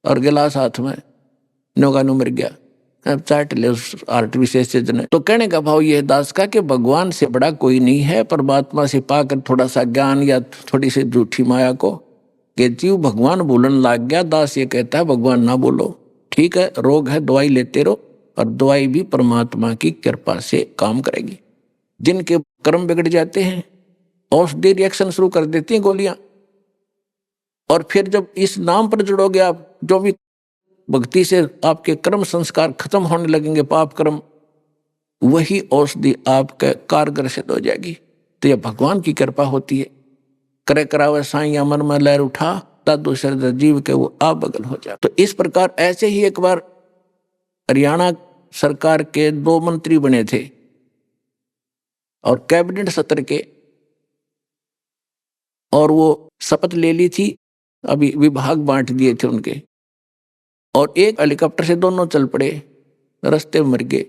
और गिलास हाथ में, नौगानू मर गया। अब चाट ले उस आर्ट विशेषज्ञ ने। तो कहने का भाव ये दास का कि भगवान से बड़ा कोई नहीं है। परमात्मा से पाकर थोड़ा सा ज्ञान या थोड़ी सी झूठी माया को कि जीव भगवान बोलने लग गया, दास ये कहता है भगवान ना बोलो। ठीक है, रोग है, दवाई लेते रहो, और दवाई भी परमात्मा की कृपा से काम करेगी। जिनके कर्म बिगड़ जाते हैं, औषधि रिएक्शन शुरू कर देती हैं गोलियां, और फिर जब इस नाम पर जुड़ोगे आप, जो भी भक्ति से आपके कर्म संस्कार खत्म होने लगेंगे, पाप कर्म, वही औषधि आपके कारगर सिद्ध हो जाएगी। तो यह भगवान की कृपा होती है। करे करावे साइया मन में लहर उठा, दादू शरद जीव के वो आप बगल हो जाए। तो इस प्रकार ऐसे ही एक बार हरियाणा सरकार के 2 मंत्री बने थे और कैबिनेट सत्र के, और वो शपथ ले ली थी, अभी विभाग बांट दिए थे उनके, और एक हेलीकॉप्टर से दोनों चल पड़े, रास्ते में मर गए।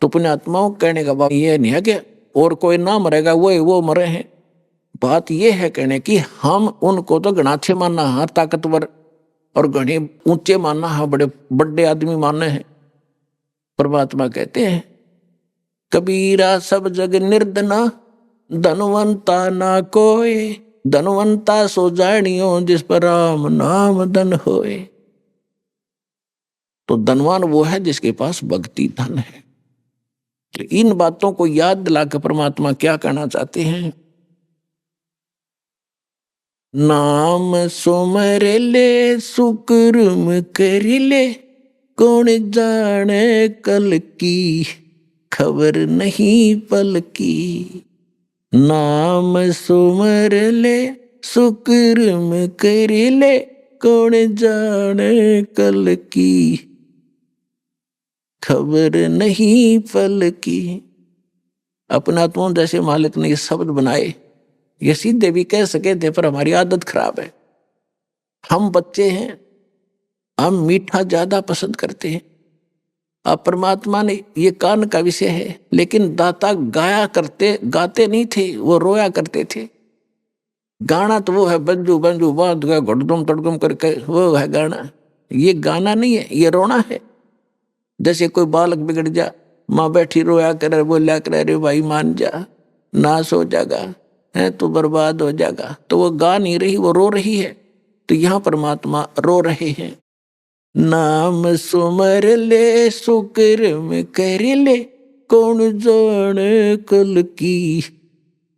तो पुण्यात्माओं कहने का बात ये नहीं है कि और कोई ना मरेगा, वो मरे हैं। बात ये है कहने की, हम उनको तो गणाथे मानना है, ताकतवर और घने ऊंचे मानना है, बड़े बड़े आदमी मानने हैं। परमात्मा कहते हैं कबीरा सब जग निर्धना, धनवंता ना कोय, धनवंता सो जानियो जिस पर राम नाम धन होए। तो धनवान वो है जिसके पास भक्ति धन है। तो इन बातों को याद दिलाकर परमात्मा क्या कहना चाहते हैं, नाम सुमर ले सुकर्म कर ले, कौन जाने कल की खबर नहीं पल की। नाम सुमर ले सुकर्म कर ले, कौन जाने कल की खबर नहीं पल की। अपना तो जैसे मालिक ने ये शब्द बनाए, ये सीधे भी कह सके थे, पर हमारी आदत खराब है। हम बच्चे हैं, हम मीठा ज्यादा पसंद करते हैं। अब परमात्मा ने ये कान का विषय है, लेकिन दाता गाते नहीं थे, वो रोया करते थे। गाना तो वो है बंजू बंजू बांध गया घुटदुम तड़गुम करके, वो है गाना। ये गाना नहीं है, ये रोना है। जैसे कोई बालक बिगड़ जा, माँ बैठी रोया करे, बोलिया करे, अरे भाई मान जा, नाश हो जाएगा, है तो बर्बाद हो जाएगा। तो वो गा नहीं रही, वो रो रही है। तो यहाँ परमात्मा रो रहे हैं। नाम सुमर ले सुकर्म कर ले, कौन जाने कल की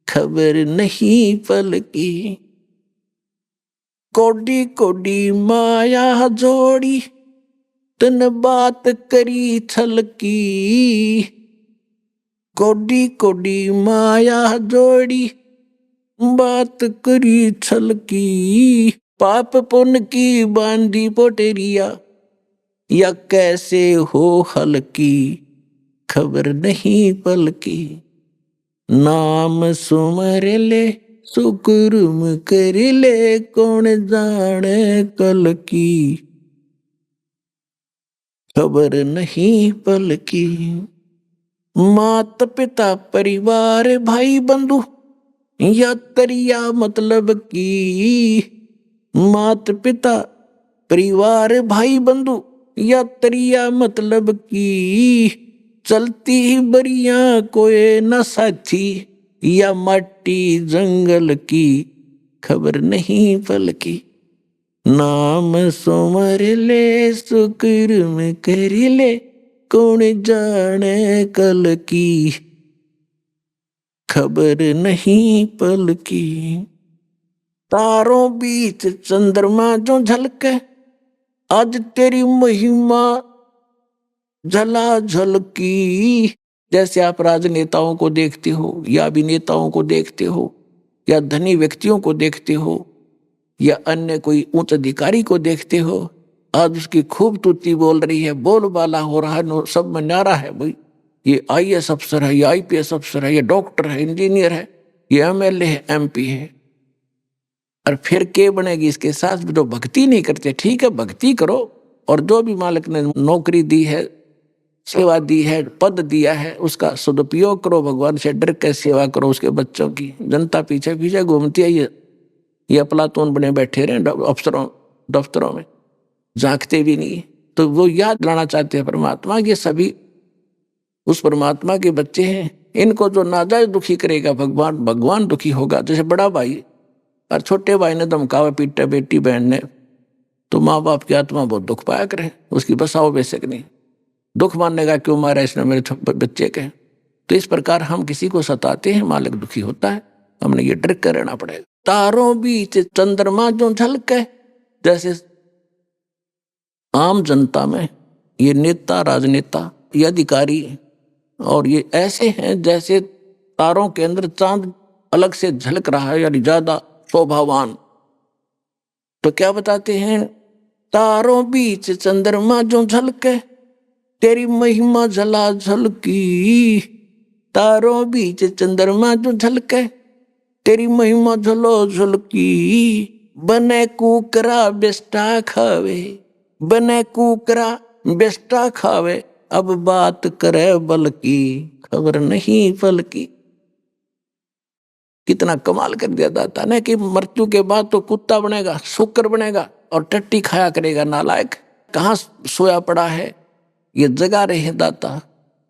खबर नहीं पल की। कोडी कोडी माया जोड़ी, तन बात करी छल की। कोडी कोडी माया जोड़ी, बात करी छल की। पाप पुण्य की बांधी पोटेरिया, या कैसे हो हल्की खबर नहीं पल की। नाम सुमर ले सुकर्म कर ले, कौन जाने कल की खबर नहीं पल की। माता पिता परिवार भाई बंधु, या तरिया मतलब की। माता पिता परिवार भाई बंधु, या तरिया मतलब की। चलती बरिया कोई न साथी, या माटी जंगल की खबर नहीं पल की। नाम सुमर ले सुकर्म कर ले, कौन जाने कल की खबर नहीं पल की। तारों बीच चंद्रमा जो झलके, आज तेरी महिमा झला झलकी। जैसे आप राजनेताओं को देखते हो, या अभिनेताओं को देखते हो, या धनी व्यक्तियों को देखते हो, या अन्य कोई उच्च अधिकारी को देखते हो, आज उसकी खूब तुति बोल रही है, बोलबाला हो रहा है, सब में न्यारा है। भाई ये IAS अफसर है, ये IPS अफसर है, ये डॉक्टर है, इंजीनियर है, ये MLA है, MP है। और फिर के बनेगी इसके साथ। जो भक्ति नहीं करते, ठीक है भक्ति करो, और जो भी मालिक ने नौकरी दी है, सेवा दी है, पद दिया है, उसका सदुपयोग करो, भगवान से डर के सेवा करो उसके बच्चों की। जनता पीछे पीछे घूमती है, ये अफलातून बने बैठे रहे अफसरों दफ्तरों में, झांकते भी नहीं। तो वो याद लाना चाहते हैं परमात्मा, ये सभी उस परमात्मा के बच्चे हैं। इनको जो नाजायज दुखी करेगा भगवान दुखी होगा। जैसे बड़ा भाई और छोटे भाई ने धमकावा पीटा बेटी बहन ने, तो माँ बाप की आत्मा बहुत दुख पाया करे, उसकी बसाओ बेशक नहीं, दुख मानने का क्यों मारा इसने मेरे बच्चे के। तो इस प्रकार हम किसी को सताते हैं, मालिक दुखी होता है, हमने ये डर कर रहना पड़ेगा। तारों बीच चंद्रमा जो झलके, जैसे आम जनता में ये नेता, राजनेता, ये अधिकारी और ये ऐसे हैं जैसे तारों के अंदर चांद अलग से झलक रहा है, यानी ज्यादा शोभावान। तो क्या बताते हैं, तारों बीच चंद्रमा जो झलके, तेरी महिमा झला झलकी। तारों बीच चंद्रमा जो झलके, तेरी महिमा झलो झलकी। बने कुकरा बेस्टा खावे, बने कुकरा बेस्टा खावे, अब बात करे बल की, खबर नहीं पल की। कितना कमाल कर दिया दाता ने कि मृत्यु के बाद तो कुत्ता बनेगा, शुक्र बनेगा और टट्टी खाया करेगा नालायक। कहाँ सोया पड़ा है, ये जगा रहे हैं दाता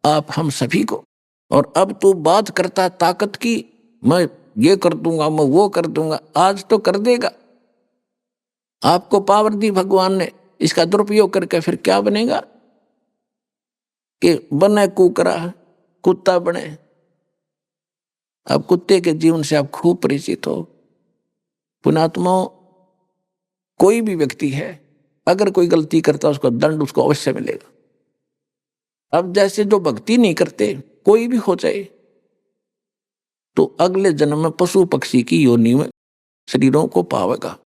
आप हम सभी को। और अब तू बात करता ताकत की, मैं ये कर दूंगा, मैं वो कर दूंगा, आज तो कर देगा। आपको पावर दी भगवान ने, इसका दुरुपयोग करके फिर क्या बनेगा कि बने कुकरा कुत्ता बने। अब कुत्ते के जीवन से आप खूब परिचित हो। पुण्यात्माओं, कोई भी व्यक्ति है अगर कोई गलती करता उसको दंड उसको अवश्य मिलेगा। अब जैसे जो भक्ति नहीं करते, कोई भी हो जाए, तो अगले जन्म में पशु पक्षी की योनि में शरीरों को पावेगा।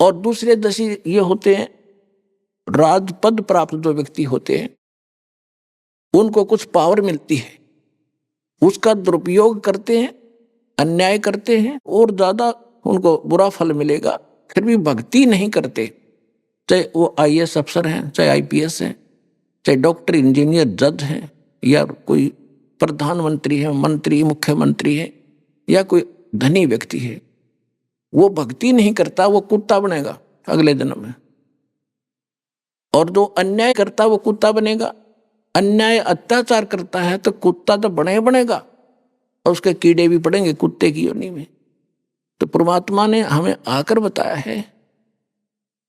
और दूसरे दशी ये होते हैं, राजपद प्राप्त जो व्यक्ति होते हैं उनको कुछ पावर मिलती है, उसका दुरुपयोग करते हैं, अन्याय करते हैं और ज्यादा उनको बुरा फल मिलेगा। फिर भी भक्ति नहीं करते, चाहे वो IAS अफसर हैं, चाहे IPS हैं, चाहे डॉक्टर, इंजीनियर, जज हैं, या कोई प्रधानमंत्री है, मंत्री, मुख्यमंत्री है, या कोई धनी व्यक्ति है। वो भक्ति नहीं करता, वो कुत्ता बनेगा अगले जन्म में। और जो अन्याय करता वो कुत्ता बनेगा। अन्याय अत्याचार करता है तो कुत्ता तो बनेगा, और उसके कीड़े भी पड़ेंगे कुत्ते की योनि में। तो परमात्मा ने हमें आकर बताया है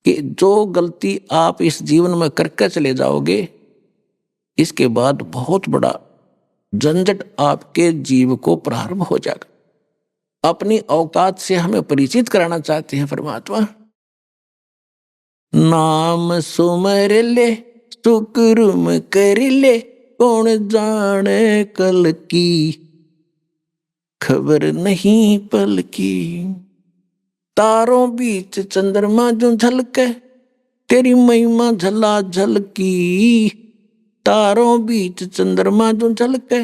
कि जो गलती आप इस जीवन में करके चले जाओगे, इसके बाद बहुत बड़ा झंझट आपके जीव को प्रारंभ हो जाएगा। अपनी औकात से हमें परिचित कराना चाहते हैं परमात्मा। नाम सुमर ले सुकर्म कर ले, कौन जाने कल की, खबर नहीं पल की। तारों बीच चंद्रमा जो झलके, तेरी महिमा झला झलकी। तारों बीच चंद्रमा जो झलके,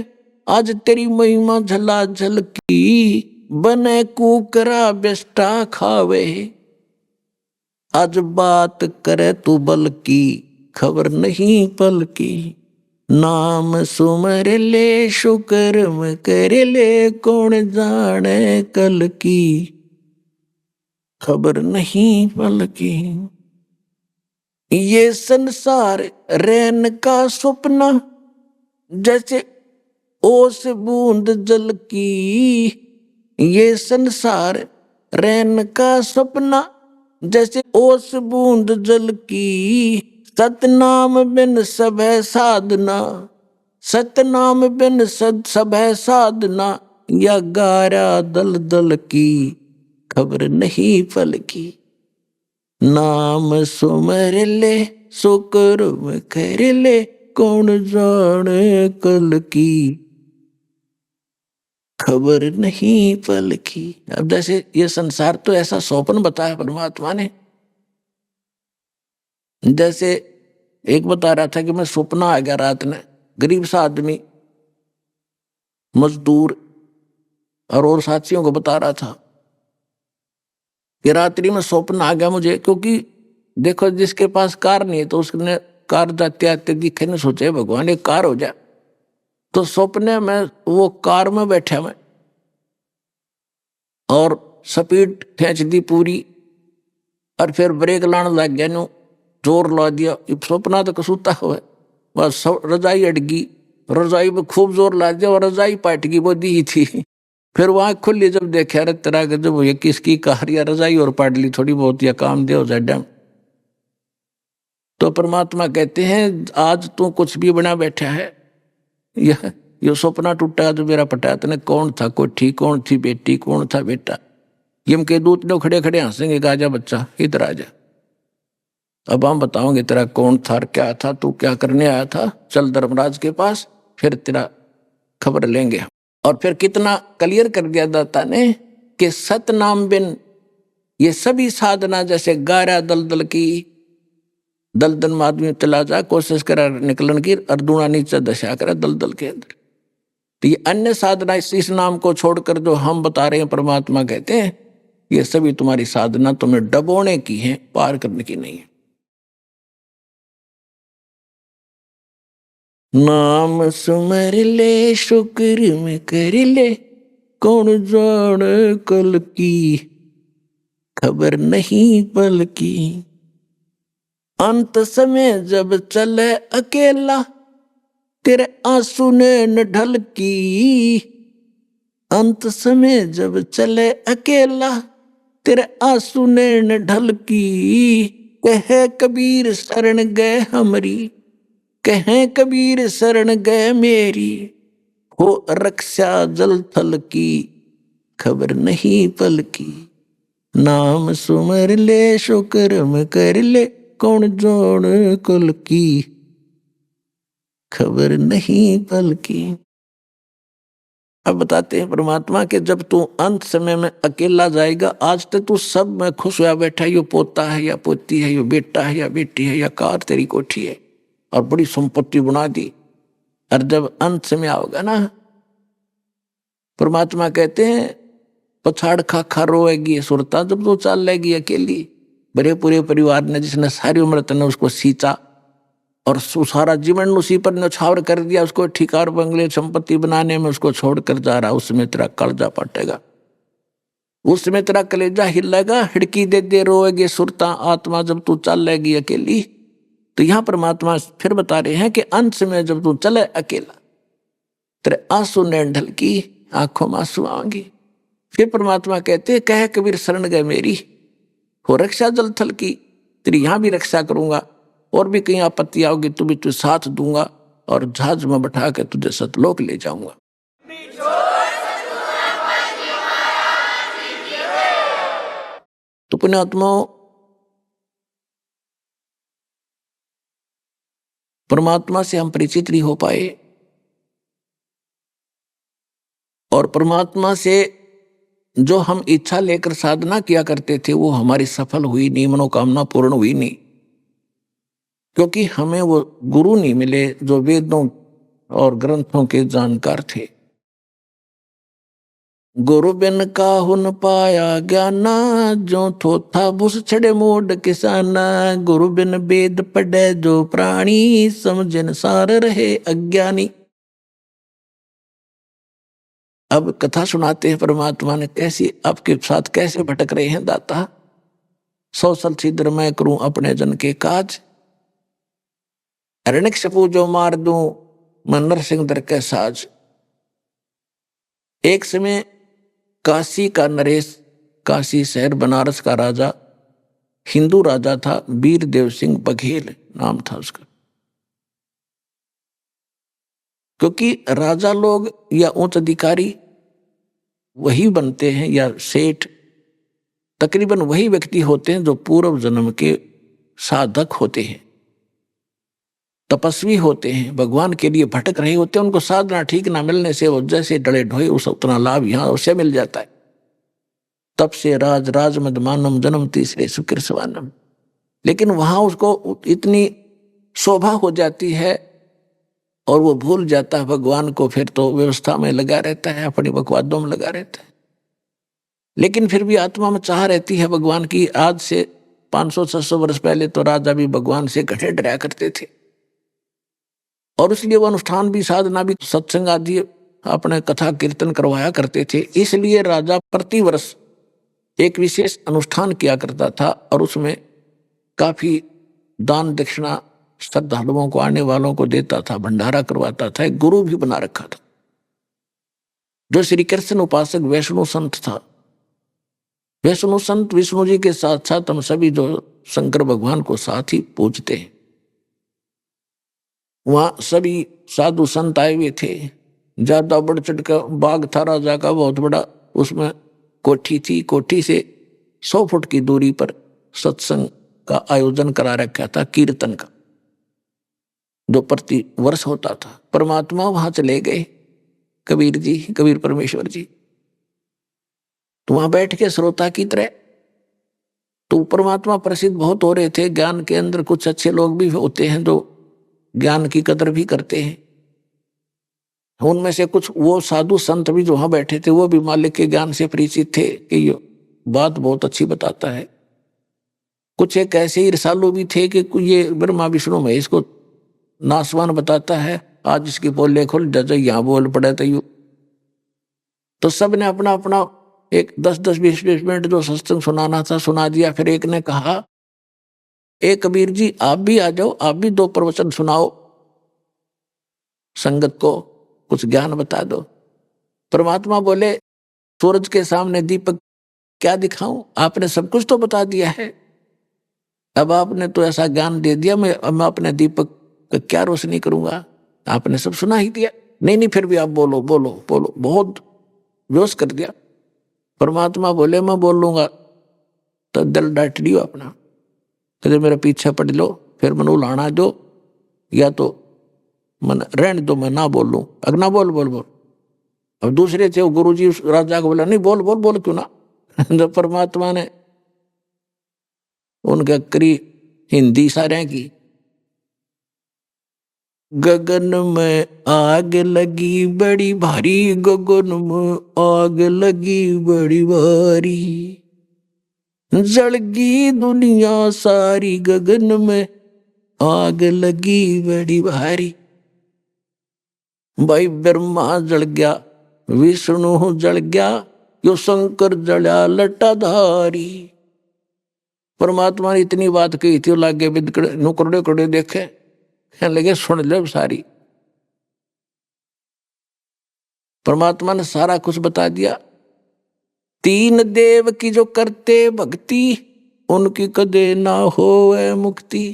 आज तेरी महिमा झला झलकी। बने कुकरा बेस्टा खावे, आज बात करे तू बल की, खबर नहीं पल की। नाम सुमर ले शुकर्म कर ले, कौन जाने कल की, खबर नहीं पल की। ये संसार रैन का सपना, जैसे ओस बूंद जल की। ये संसार रैन का सपना, जैसे ओस बूंद जल की। सतनाम बिन सब है साधना, सतनाम बिन सब है साधना। या गारा दल दल की, खबर नहीं पल की। नाम सुमर ले सुकर्म कर ले, कौन जाने कल की, खबर नहीं पल की। अब जैसे ये संसार तो ऐसा स्वप्न बताया परमात्मा ने। जैसे एक बता रहा था कि मैं सपना आ गया रात में, गरीब सा आदमी, मजदूर और साथियों को बता रहा था कि रात्रि में स्वप्न आ गया मुझे, क्योंकि देखो जिसके पास कार नहीं है तो उसने कार जाते आते दिखे ने सोचे भगवान एक कार हो जाए, तो सपने में वो कार में बैठा मैं और स्पीड खींच दी पूरी, और फिर ब्रेक लाने लग गया, नो जोर ला दिया। सपना तो कसूता हुआ, बस रजाई अट गई, रजाई में खूब जोर ला दिया और रजाई पाट गई, वो दी थी। फिर वहां खुली, जब देखा अरे तेरा जब ये किसकी कार या रजाई और पाट ली थोड़ी बहुत, या काम दे हो जाए डैम। तो परमात्मा कहते हैं आज तू कुछ भी बना बैठा है, यह यो सपना टूटा जो मेरा पटाया तने, कौन था कोठी, कौन थी बेटी, कौन था बेटा। यम के दूत लोग खड़े खड़े हंसेंगे, कहा जा बच्चा इधर आ जा, अब हम बताओगे तेरा कौन था, क्या था, तू क्या करने आया था, चल धर्मराज के पास, फिर तेरा खबर लेंगे। और फिर कितना क्लियर कर दिया दाता ने कि सतनाम बिन ये सभी साधना, जैसे गारा दलदल की, दलदल में आदमी चला जा, कोशिश करा निकलन की, अर्दुना नीचे दशा करा दलदल के अंदर। तो ये अन्य साधना इस नाम को छोड़कर जो हम बता रहे हैं, परमात्मा कहते हैं ये सभी तुम्हारी साधना तुम्हें डबोने की है, पार करने की नहीं है। नाम सुमर ले शुक्र में कर ले, कौन जाने कल की, खबर नहीं पल की। अंत समय जब चले अकेला, तेरे आंसू ने न ढल की। अंत समय जब चले अकेला, तेरे आंसू ने न ढल की। कहे कबीर शरण गए हमरी, कहे कबीर शरण गए मेरी, हो रक्षा जल थल की, खबर नहीं पल की। नाम सुमर ले शुक्र में कर ले, कौन जोड़ कुल की, खबर नहीं पल की। अब बताते हैं परमात्मा के जब तू अंत समय में अकेला जाएगा, आज तक तू सब में खुश हुआ बैठा, यो पोता है या पोती है, यो बेटा है या बेटी है, या कार तेरी कोठी है, और बड़ी संपत्ति बना दी। और जब अंत समय आओगा ना, परमात्मा कहते हैं पछाड़ खा खा रोएगी सुरता, जब तो चल लेगी अकेली। बड़े पूरे परिवार ने जिसने सारी उम्र तने उसको सींचा और सारा जीवन उसी पर न्यौछावर कर दिया, उसको ठिकार बंगले संपत्ति बनाने में उसको छोड़कर जा रहा, उसमें तेरा कलेजा पटेगा, उसमें तेरा कलेजा हिलेगा, हिड़की दे दे रोएगी सुरता आत्मा, जब तू चल लेगी अकेली। तो यहाँ परमात्मा फिर बता रहे हैं कि अंत में जब तू चले अकेला, तेरे आंसू ने ढल की, आंखों में आंसू आएंगे। फिर परमात्मा कहते हैं कहे कबीर शरण गए मेरी, हो रक्षा जल थल की, तेरी यहाँ भी रक्षा करूंगा, और भी कहीं आपत्ति आओगी तो भी तुझे साथ दूंगा, और जहाज में बैठा के तुझे सतलोक ले जाऊंगा। तो पुण्यात्माओं, परमात्मा से हम परिचित नहीं हो पाए, और परमात्मा से जो हम इच्छा लेकर साधना किया करते थे वो हमारी सफल हुई नहीं, मनोकामना पूर्ण हुई नहीं, क्योंकि हमें वो गुरु नहीं मिले जो वेदों और ग्रंथों के जानकार थे। गुरु बिन काहू न पाया ज्ञाना, जो थोथा बुस छड़े मोड किसाना। गुरु बिन वेद पढ़े जो प्राणी, समझन सार रहे अज्ञानी। अब कथा सुनाते हैं परमात्मा ने कैसी आपके साथ कैसे भटक रहे हैं दाता। 100 साल छिद्र मैं करूं अपने जन के काज, हिरण्यकशिपु जो मार दूं मैं नरसिंह दर के साज। एक समय काशी का नरेश, काशी शहर बनारस का राजा, हिंदू राजा था, वीरदेव सिंह बघेल नाम था उसका। क्योंकि राजा लोग या उच्च अधिकारी वही बनते हैं, या सेठ, तकरीबन वही व्यक्ति होते हैं जो पूर्व जन्म के साधक होते हैं, तपस्वी होते हैं, भगवान के लिए भटक रहे होते हैं। उनको साधना ठीक ना मिलने से वो जैसे डले ढोए उस उतना लाभ यहाँ उसे मिल जाता है। तब से राज राज मदमानम जन्म तीसरे सुकृ स्वानम। लेकिन वहां उसको इतनी शोभा हो जाती है और वो भूल जाता है भगवान को, फिर तो व्यवस्था में लगा रहता है, अपनी बकवादों में लगा रहता है। लेकिन फिर भी आत्मा में चाह रहती है भगवान की। आज से 500-600 वर्ष पहले तो राजा भी भगवान से घटे डरा करते थे, और इसलिए वो अनुष्ठान भी, साधना भी, सत्संग आदि अपने कथा कीर्तन करवाया करते थे। इसलिए राजा प्रति वर्ष एक विशेष अनुष्ठान किया करता था, और उसमें काफी दान दक्षिणा श्रद्धालुओं को, आने वालों को देता था, भंडारा करवाता था। एक गुरु भी बना रखा था जो श्री कृष्ण उपासक वैष्णु संत था। वैष्णु संत विष्णु जी के साथ साथ हम सभी जो शंकर भगवान को साथ ही पूजते हैं, वहां सभी साधु संत आए हुए थे। ज्यादा बढ़ चढ़ का बाग था राजा का बहुत बड़ा, उसमें कोठी थी। कोठी से 100 फुट की दूरी पर सत्संग का आयोजन करा रखा था, कीर्तन का, जो प्रति वर्ष होता था। परमात्मा वहां चले गए, कबीर जी, कबीर परमेश्वर जी, तो वहां बैठ के श्रोता की तरह, तो परमात्मा प्रसिद्ध बहुत हो रहे थे। ज्ञान के अंदर कुछ अच्छे लोग भी होते हैं जो ज्ञान की कदर भी करते हैं। उनमें से कुछ वो साधु संत भी जो वहां बैठे थे, वो भी मालिक के ज्ञान से परिचित थे कि ये बात बहुत अच्छी बताता है। कुछ एक ऐसे ही रसालू भी थे कि ये ब्रह्मा विष्णु महेश को नासवान बताता है, आज इसकी पोले खोल, जज यहाँ बोल पड़े तो सब ने अपना अपना एक 10-10, 20-20 मिनट जो सत्संग सुनाना था सुना दिया। फिर एक ने कहा, ए कबीर जी आप भी आ जाओ, आप भी 2 प्रवचन सुनाओ, संगत को कुछ ज्ञान बता दो। परमात्मा बोले, सूरज के सामने दीपक क्या दिखाऊं, आपने सब कुछ तो बता दिया है, अब आपने तो ऐसा ज्ञान दे दिया, मैं अपने दीपक का क्या रोशनी करूंगा, आपने सब सुना ही दिया। नहीं फिर भी आप बोलो बोलो बोलो, बहुत जोश कर दिया। परमात्मा बोले, मैं बोल लूंगा तो दिल डांट लियो अपना, कहते मेरा पीछे पड़ लो, फिर मनु लाना दो, या तो मन रहने दो, मैं ना बोल लूं। अगर ना बोल बोल बोल। अब दूसरे थे, वो गुरु जी राजा को बोला, नहीं बोल बोल बोल क्यों ना। तो परमात्मा ने उनके करी हिंदी सारे की, गगन में आग लगी बड़ी भारी, गगन में आग लगी बड़ी भारी, जलगी दुनिया सारी, गगन में आग लगी बड़ी भारी। भाई ब्रह्मा जल गया, विष्णु जल गया, यो शंकर जला लटाधारी। परमात्मा ने इतनी बात कही थी, लागे बिदकड़े नुकड़े कड़े देखे, लगे सुन ले सारी। परमात्मा ने सारा कुछ बता दिया। 3 देव की जो करते भक्ति, उनकी कदे ना होवे मुक्ति।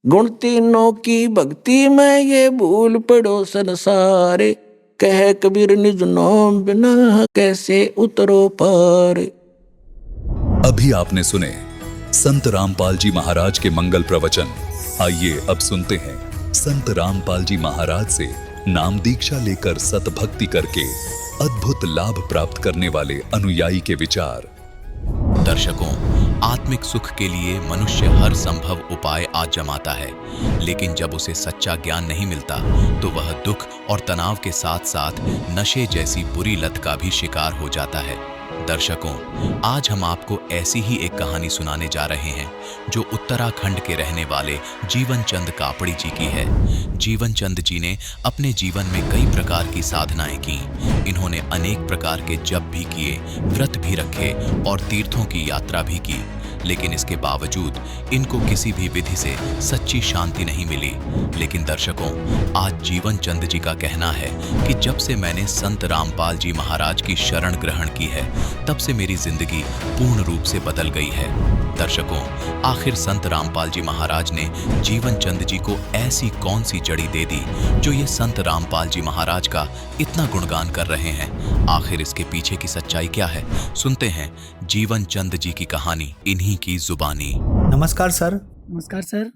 गुण 3 की भक्ति में ये भूल पड़ो संसारे, कह कबीर निज नाम बिना कैसे उतरो पार। अभी आपने सुने संत रामपाल जी महाराज के मंगल प्रवचन। आइए अब सुनते हैं संत रामपाल जी महाराज से नाम दीक्षा लेकर सतभक्ति करके अद्भुत लाभ प्राप्त करने वाले अनुयायी के विचार। दर्शकों, आत्मिक सुख के लिए मनुष्य हर संभव उपाय आजमाता है, लेकिन जब उसे सच्चा ज्ञान नहीं मिलता तो वह दुख और तनाव के साथ साथ नशे जैसी बुरी लत का भी शिकार हो जाता है। दर्शकों, आज हम आपको ऐसी ही एक कहानी सुनाने जा रहे हैं जो उत्तराखंड के रहने वाले जीवन चंद कापड़ी जी की है। जीवन चंद जी ने अपने जीवन में कई प्रकार की साधनाएं की। इन्होंने अनेक प्रकार के जप भी किए, व्रत भी रखे और तीर्थों की यात्रा भी की, लेकिन इसके बावजूद इनको किसी भी विधि से सच्ची शांति नहीं मिली। लेकिन दर्शकों, आज जीवन चंद जी का कहना है कि जब से मैंने संत रामपाल जी महाराज की शरण ग्रहण की है, तब से मेरी जिंदगी पूर्ण रूप से बदल गई है। दर्शकों, आखिर संत रामपाल जी महाराज ने जीवन चंद जी को ऐसी कौन सी जड़ी दे दी जो ये संत रामपाल जी महाराज का इतना गुणगान कर रहे हैं? आखिर इसके पीछे की सच्चाई क्या है? सुनते हैं जीवन चंद जी की कहानी इन्हीं की जुबानी। नमस्कार सर। नमस्कार सर।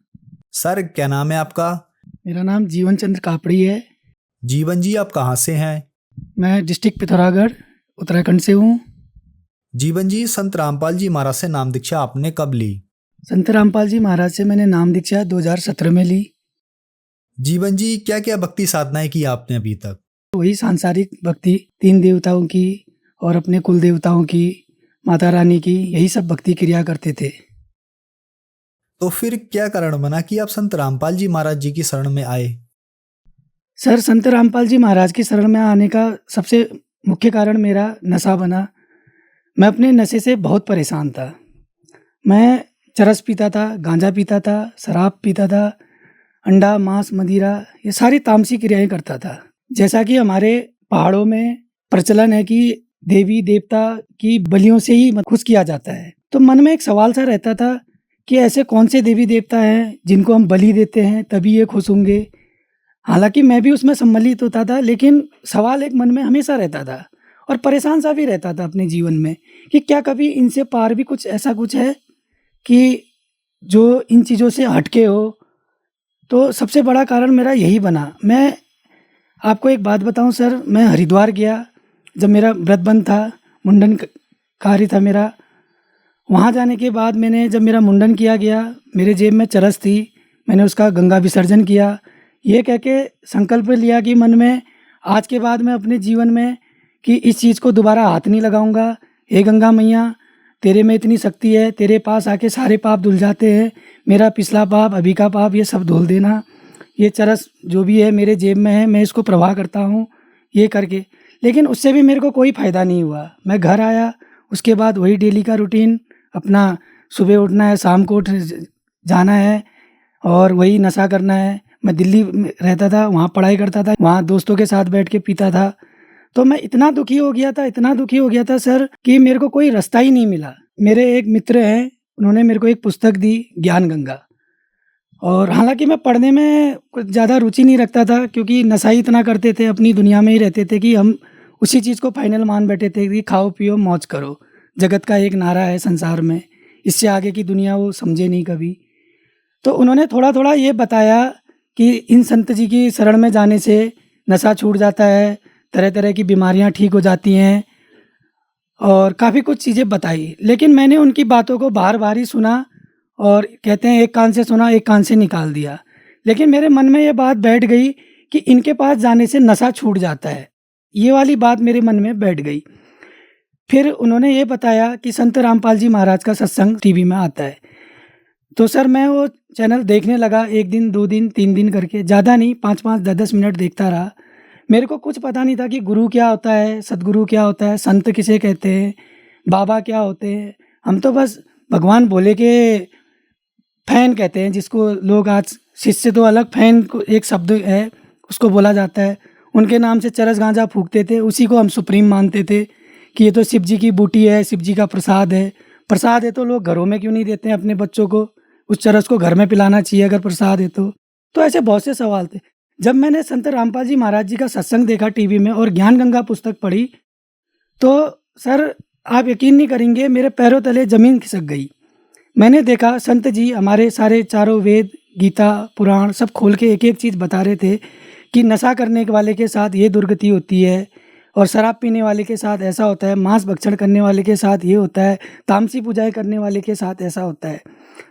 सर, क्या नाम है आपका? मेरा नाम जीवन चंद्र कापड़ी है। जीवन जी, आप कहाँ से हैं? मैं डिस्ट्रिक्ट पिथौरागढ़, उत्तराखंड से हूँ। जीवन जी, संत रामपाल जी महाराज से नाम दीक्षा आपने कब ली? संत रामपाल जी महाराज से मैंने नाम दीक्षा 2017 में ली। जीवन जी, क्या क्या भक्ति साधनाएं की आपने अभी तक? वही सांसारिक भक्ति, 3 देवताओं की और अपने कुल देवताओं की, माता रानी की, यही सब भक्ति क्रिया करते थे। तो फिर क्या कारण बना कि आप संत रामपाल जी महाराज जी की शरण में आए? सर, संत रामपाल जी महाराज की शरण में आने का सबसे मुख्य कारण मेरा नशा बना। मैं अपने नशे से बहुत परेशान था। मैं चरस पीता था, गांजा पीता था, शराब पीता था, अंडा, मांस, मदिरा, ये सारी तामसी क्रियाएं करता था। जैसा कि हमारे पहाड़ों में प्रचलन है कि देवी देवता की बलियों से ही खुश किया जाता है, तो मन में एक सवाल सा रहता था कि ऐसे कौन से देवी देवता हैं जिनको हम बलि देते हैं तभी ये खुश होंगे। हालांकि मैं भी उसमें सम्मिलित होता था, लेकिन सवाल एक मन में हमेशा रहता था और परेशान सा भी रहता था अपने जीवन में कि क्या कभी इनसे पार भी कुछ ऐसा कुछ है कि जो इन चीज़ों से हटके हो। तो सबसे बड़ा कारण मेरा यही बना। मैं आपको एक बात बताऊं सर, मैं हरिद्वार गया जब मेरा व्रत बंध था, मुंडन कार्य था मेरा। वहाँ जाने के बाद जब मेरा मुंडन किया गया, मेरे जेब में चरस थी, मैंने उसका गंगा विसर्जन किया, ये कह के संकल्प लिया कि मन में आज के बाद मैं अपने जीवन में कि इस चीज़ को दोबारा हाथ नहीं लगाऊंगा। हे गंगा मैया, तेरे में इतनी शक्ति है, तेरे पास आके सारे पाप धुल जाते हैं, मेरा पिछला पाप, अभी का पाप, ये सब धुल देना। ये चरस जो भी है मेरे जेब में है, मैं इसको प्रवाह करता हूँ, ये करके। लेकिन उससे भी मेरे को कोई फ़ायदा नहीं हुआ। मैं घर आया, उसके बाद वही डेली का रूटीन, अपना सुबह उठना है, शाम को जाना है और वही नशा करना है। मैं दिल्ली में रहता था, वहाँ पढ़ाई करता था, वहाँ दोस्तों के साथ बैठ के पीता था। तो मैं इतना दुखी हो गया था सर कि मेरे को कोई रास्ता ही नहीं मिला। मेरे एक मित्र हैं, उन्होंने मेरे को एक पुस्तक दी, ज्ञान गंगा। और हालांकि मैं पढ़ने में कुछ ज़्यादा रुचि नहीं रखता था, क्योंकि नशा ही इतना करते थे, अपनी दुनिया में ही रहते थे कि हम उसी चीज़ को फाइनल मान बैठे थे कि खाओ पियो मौज करो। जगत का एक नारा है संसार में, इससे आगे की दुनिया वो समझे नहीं कभी। तो उन्होंने थोड़ा थोड़ा ये बताया कि इन संत जी की शरण में जाने से नशा छूट जाता है, तरह तरह की बीमारियां ठीक हो जाती हैं और काफ़ी कुछ चीज़ें बताई। लेकिन मैंने उनकी बातों को बार बार ही सुना और कहते हैं एक कान से सुना एक कान से निकाल दिया। लेकिन मेरे मन में ये बात बैठ गई कि इनके पास जाने से नशा छूट जाता है, ये वाली बात मेरे मन में बैठ गई। फिर उन्होंने ये बताया कि संत रामपाल जी महाराज का सत्संग टीवी में आता है। तो सर मैं वो चैनल देखने लगा, 1 दिन 2 दिन 3 दिन करके, ज़्यादा नहीं, 5-5 10-10 मिनट देखता रहा। मेरे को कुछ पता नहीं था कि गुरु क्या होता है, सदगुरु क्या होता है, संत किसे कहते हैं, बाबा क्या होते हैं। हम तो बस भगवान भोले के फैन कहते हैं, जिसको लोग आज शिष्य तो अलग, फैन को एक शब्द है उसको बोला जाता है। उनके नाम से चरस गांजा फूकते थे, उसी को हम सुप्रीम मानते थे कि ये तो शिव जी की बूटी है, शिव जी का प्रसाद है। प्रसाद है तो लोग घरों में क्यों नहीं देते हैं अपने बच्चों को, उस चरस को घर में पिलाना चाहिए अगर प्रसाद है तो ऐसे बहुत से सवाल थे। जब मैंने संत रामपाल जी महाराज जी का सत्संग देखा टीवी में और ज्ञान गंगा पुस्तक पढ़ी, तो सर आप यकीन नहीं करेंगे, मेरे पैरों तले ज़मीन खिसक गई। मैंने देखा संत जी हमारे सारे चारों वेद, गीता, पुराण सब खोल के एक एक चीज़ बता रहे थे कि नशा करने वाले के साथ ये दुर्गति होती है और शराब पीने वाले के साथ ऐसा होता है, मांस भक्षण करने वाले के साथ ये होता है, तामसी पूजाएं करने वाले के साथ ऐसा होता है।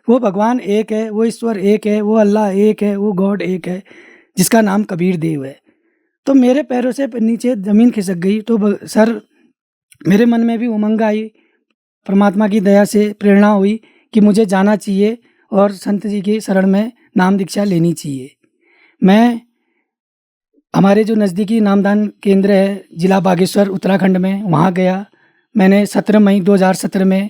वो भगवान एक है, वो ईश्वर एक है, वो अल्लाह एक है, वो गॉड एक है, जिसका नाम कबीर देव है। तो मेरे पैरों से नीचे ज़मीन खिसक गई। तो सर मेरे मन में भी उमंग आई, परमात्मा की दया से प्रेरणा हुई कि मुझे जाना चाहिए और संत जी की शरण में नाम दीक्षा लेनी चाहिए। मैं हमारे जो नज़दीकी नामदान केंद्र है जिला बागेश्वर उत्तराखंड में, वहाँ गया। मैंने 17 मई 2017 में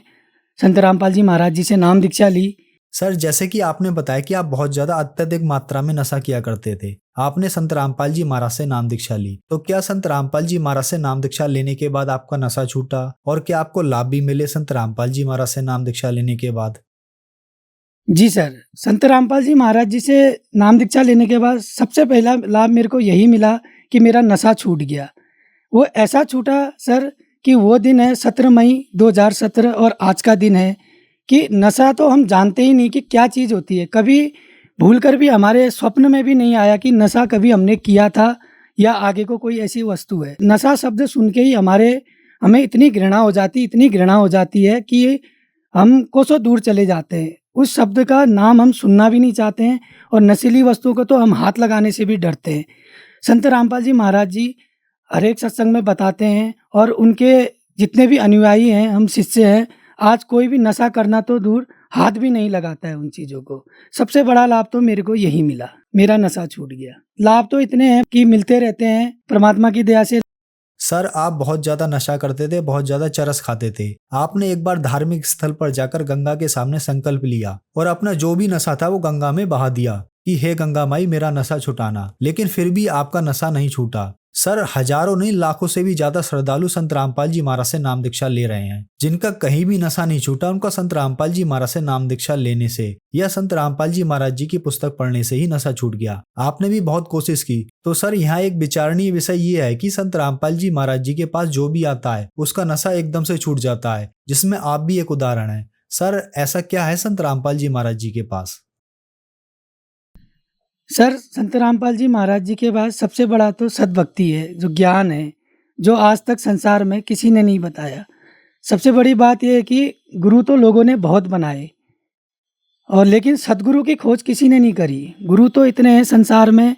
संत रामपाल जी महाराज जी से नाम दीक्षा ली। सर जैसे कि आपने बताया कि आप बहुत ज़्यादा अत्यधिक मात्रा में नशा किया करते थे, आपने संत रामपाल जी महाराज से नाम दीक्षा ली, तो क्या संत रामपाल जी महाराज से नाम दीक्षा लेने के बाद आपका नशा छूटा और क्या आपको लाभ भी मिले संत रामपाल जी महाराज से नाम दीक्षा लेने के बाद? जी सर, संत रामपाल जी महाराज जी से नाम दीक्षा लेने के बाद सबसे पहला लाभ मेरे को यही मिला कि मेरा नशा छूट गया। वो ऐसा छूटा सर कि वो दिन है 17 मई 2017 और आज का दिन है कि नशा तो हम जानते ही नहीं कि क्या चीज़ होती है। कभी भूल कर भी हमारे स्वप्न में भी नहीं आया कि नशा कभी हमने किया था या आगे को कोई ऐसी वस्तु है। नशा शब्द सुन के ही हमें इतनी घृणा हो जाती है कि हम कोसों दूर चले जाते हैं। उस शब्द का नाम हम सुनना भी नहीं चाहते हैं और नशीली वस्तुओं को तो हम हाथ लगाने से भी डरते हैं। संत रामपाल जी महाराज जी हर एक सत्संग में बताते हैं और उनके जितने भी अनुयायी हैं, हम शिष्य हैं, आज कोई भी नशा करना तो दूर, हाथ भी नहीं लगाता है उन चीज़ों को। सबसे बड़ा लाभ तो मेरे को यही मिला, मेरा नशा छूट गया। लाभ तो इतने हैं कि मिलते रहते हैं परमात्मा की दया से। सर, आप बहुत ज्यादा नशा करते थे, बहुत ज्यादा चरस खाते थे। आपने एक बार धार्मिक स्थल पर जाकर गंगा के सामने संकल्प लिया और अपना जो भी नशा था वो गंगा में बहा दिया कि हे गंगा माई मेरा नशा छुटाना, लेकिन फिर भी आपका नशा नहीं छूटा। सर, हजारों नहीं लाखों से भी ज्यादा श्रद्धालु संत रामपाल जी महाराज से नाम दीक्षा ले रहे हैं। जिनका कहीं भी नशा नहीं छूटा, उनका संत रामपाल जी महाराज से नाम दीक्षा लेने से या संत रामपाल जी महाराज जी की पुस्तक पढ़ने से ही नशा छूट गया। आपने भी बहुत कोशिश की। तो सर, यहाँ एक विचारणीय विषय ये है कि संत रामपाल जी महाराज जी के पास जो भी आता है उसका नशा एकदम से छूट जाता है, जिसमें आप भी एक उदाहरण है। सर, ऐसा क्या है संत रामपाल जी महाराज जी के पास? सर, संत रामपाल जी महाराज जी के पास सबसे बड़ा तो सद्भक्ति है, जो ज्ञान है, जो आज तक संसार में किसी ने नहीं बताया। सबसे बड़ी बात यह है कि गुरु तो लोगों ने बहुत बनाए, और लेकिन सदगुरु की खोज किसी ने नहीं करी। गुरु तो इतने हैं संसार में,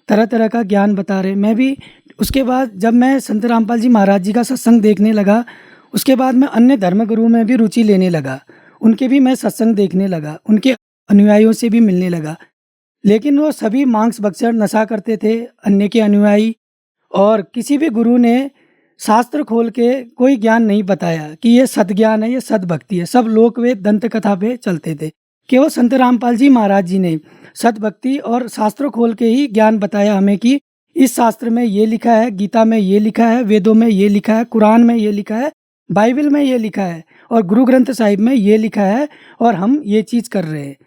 तरह तरह का ज्ञान बता रहे। मैं भी उसके बाद जब मैं संत रामपाल जी महाराज जी का सत्संग देखने लगा, उसके बाद मैं अन्य धर्म गुरु में भी रुचि लेने लगा, उनके भी मैं सत्संग देखने लगा, उनके अनुयायियों से भी मिलने लगा। लेकिन वो सभी मांस भक्षण नशा करते थे, अन्य के अनुयायी, और किसी भी गुरु ने शास्त्र खोल के कोई ज्ञान नहीं बताया कि ये सद्ज्ञान है, ये सद्भक्ति है। सब लोक वेद दंत कथा पे चलते थे। केवल संत रामपाल जी महाराज जी ने सद्भक्ति और शास्त्र खोल के ही ज्ञान बताया हमें कि इस शास्त्र में ये लिखा है, गीता में ये लिखा है, वेदों में ये लिखा है, कुरान में ये लिखा है, बाइबल में ये लिखा है, और गुरु ग्रंथ साहिब में ये लिखा है, और हम ये चीज़ कर रहे हैं,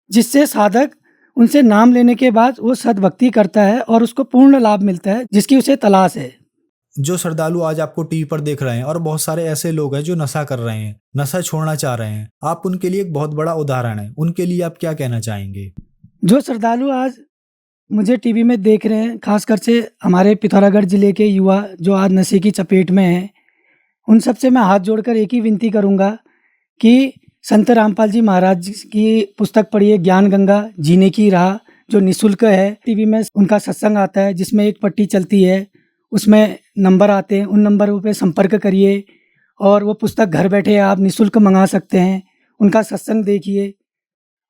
जिससे साधक उनसे नाम लेने के बाद वो सद्भक्ति करता है और उसको पूर्ण लाभ मिलता है जिसकी उसे तलाश है। जो श्रद्धालु आज आपको टीवी पर देख रहे हैं, और बहुत सारे ऐसे लोग हैं जो नशा कर रहे हैं, नशा छोड़ना चाह रहे हैं, आप उनके लिए एक बहुत बड़ा उदाहरण है। उनके लिए आप क्या कहना चाहेंगे? जो श्रद्धालु आज मुझे टीवी में देख रहे हैं, खासकर से हमारे पिथौरागढ़ जिले के युवा जो आज नशे की चपेट में हैं, उन सबसे मैं हाथ जोड़कर एक ही विनती करूंगा कि संत रामपाल जी महाराज की पुस्तक पढ़िए, ज्ञान गंगा जीने की राह, जो निःशुल्क है। टीवी में उनका सत्संग आता है जिसमें एक पट्टी चलती है, उसमें नंबर आते हैं, उन नंबरों पे संपर्क करिए और वो पुस्तक घर बैठे आप निःशुल्क मंगा सकते हैं। उनका सत्संग देखिए।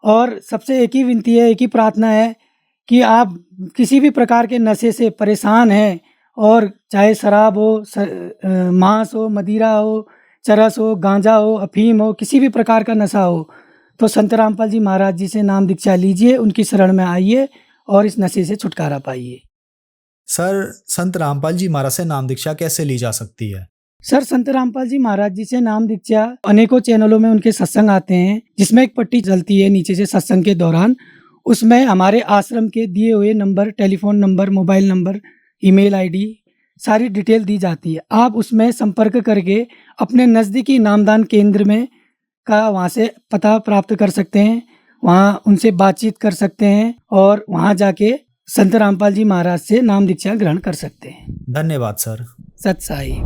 और सबसे एक ही विनती है, एक ही प्रार्थना है कि आप किसी भी प्रकार के नशे से परेशान हैं, और चाहे शराब हो, मांस हो, मदिरा हो, चरस हो, गांजा हो, अफीम हो, किसी भी प्रकार का नशा हो, तो संत रामपाल जी महाराज जी से नाम दीक्षा लीजिए, उनकी शरण में आइए और इस नशे से छुटकारा पाइए। सर, संत रामपाल जी महाराज से नाम दीक्षा कैसे ली जा सकती है? सर, संत रामपाल जी महाराज जी से नाम दीक्षा अनेकों चैनलों में उनके सत्संग आते हैं, जिसमें एक पट्टी चलती है नीचे से सत्संग के दौरान। उसमें हमारे आश्रम के दिए हुए number, telephone number, mobile number, email ID, सारी डिटेल दी जाती है। आप उसमें संपर्क करके अपने नज़दीकी नामदान केंद्र में का वहाँ से पता प्राप्त कर सकते हैं, वहाँ उनसे बातचीत कर सकते हैं, और वहाँ जाके संत रामपाल जी महाराज से नाम दीक्षा ग्रहण कर सकते हैं। धन्यवाद सर। सत साई।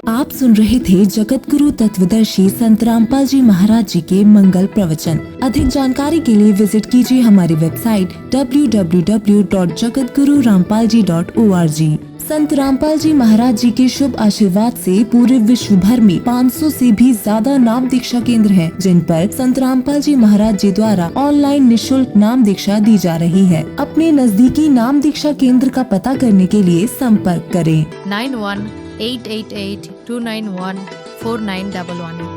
आप सुन रहे थे जगत गुरु तत्वदर्शी संत रामपाल जी महाराज जी के मंगल प्रवचन। अधिक जानकारी के लिए विजिट कीजिए हमारी वेबसाइट www.jagatgururampalji.org। संत रामपाल जी महाराज जी के शुभ आशीर्वाद से पूरे विश्व भर में 500 से भी ज्यादा नाम दीक्षा केंद्र हैं, जिन पर संत रामपाल जी महाराज जी द्वारा ऑनलाइन निःशुल्क नाम दीक्षा दी जा रही है। अपने नजदीकी नाम दीक्षा केंद्र का पता करने के लिए संपर्क करें 91 888 291 4911।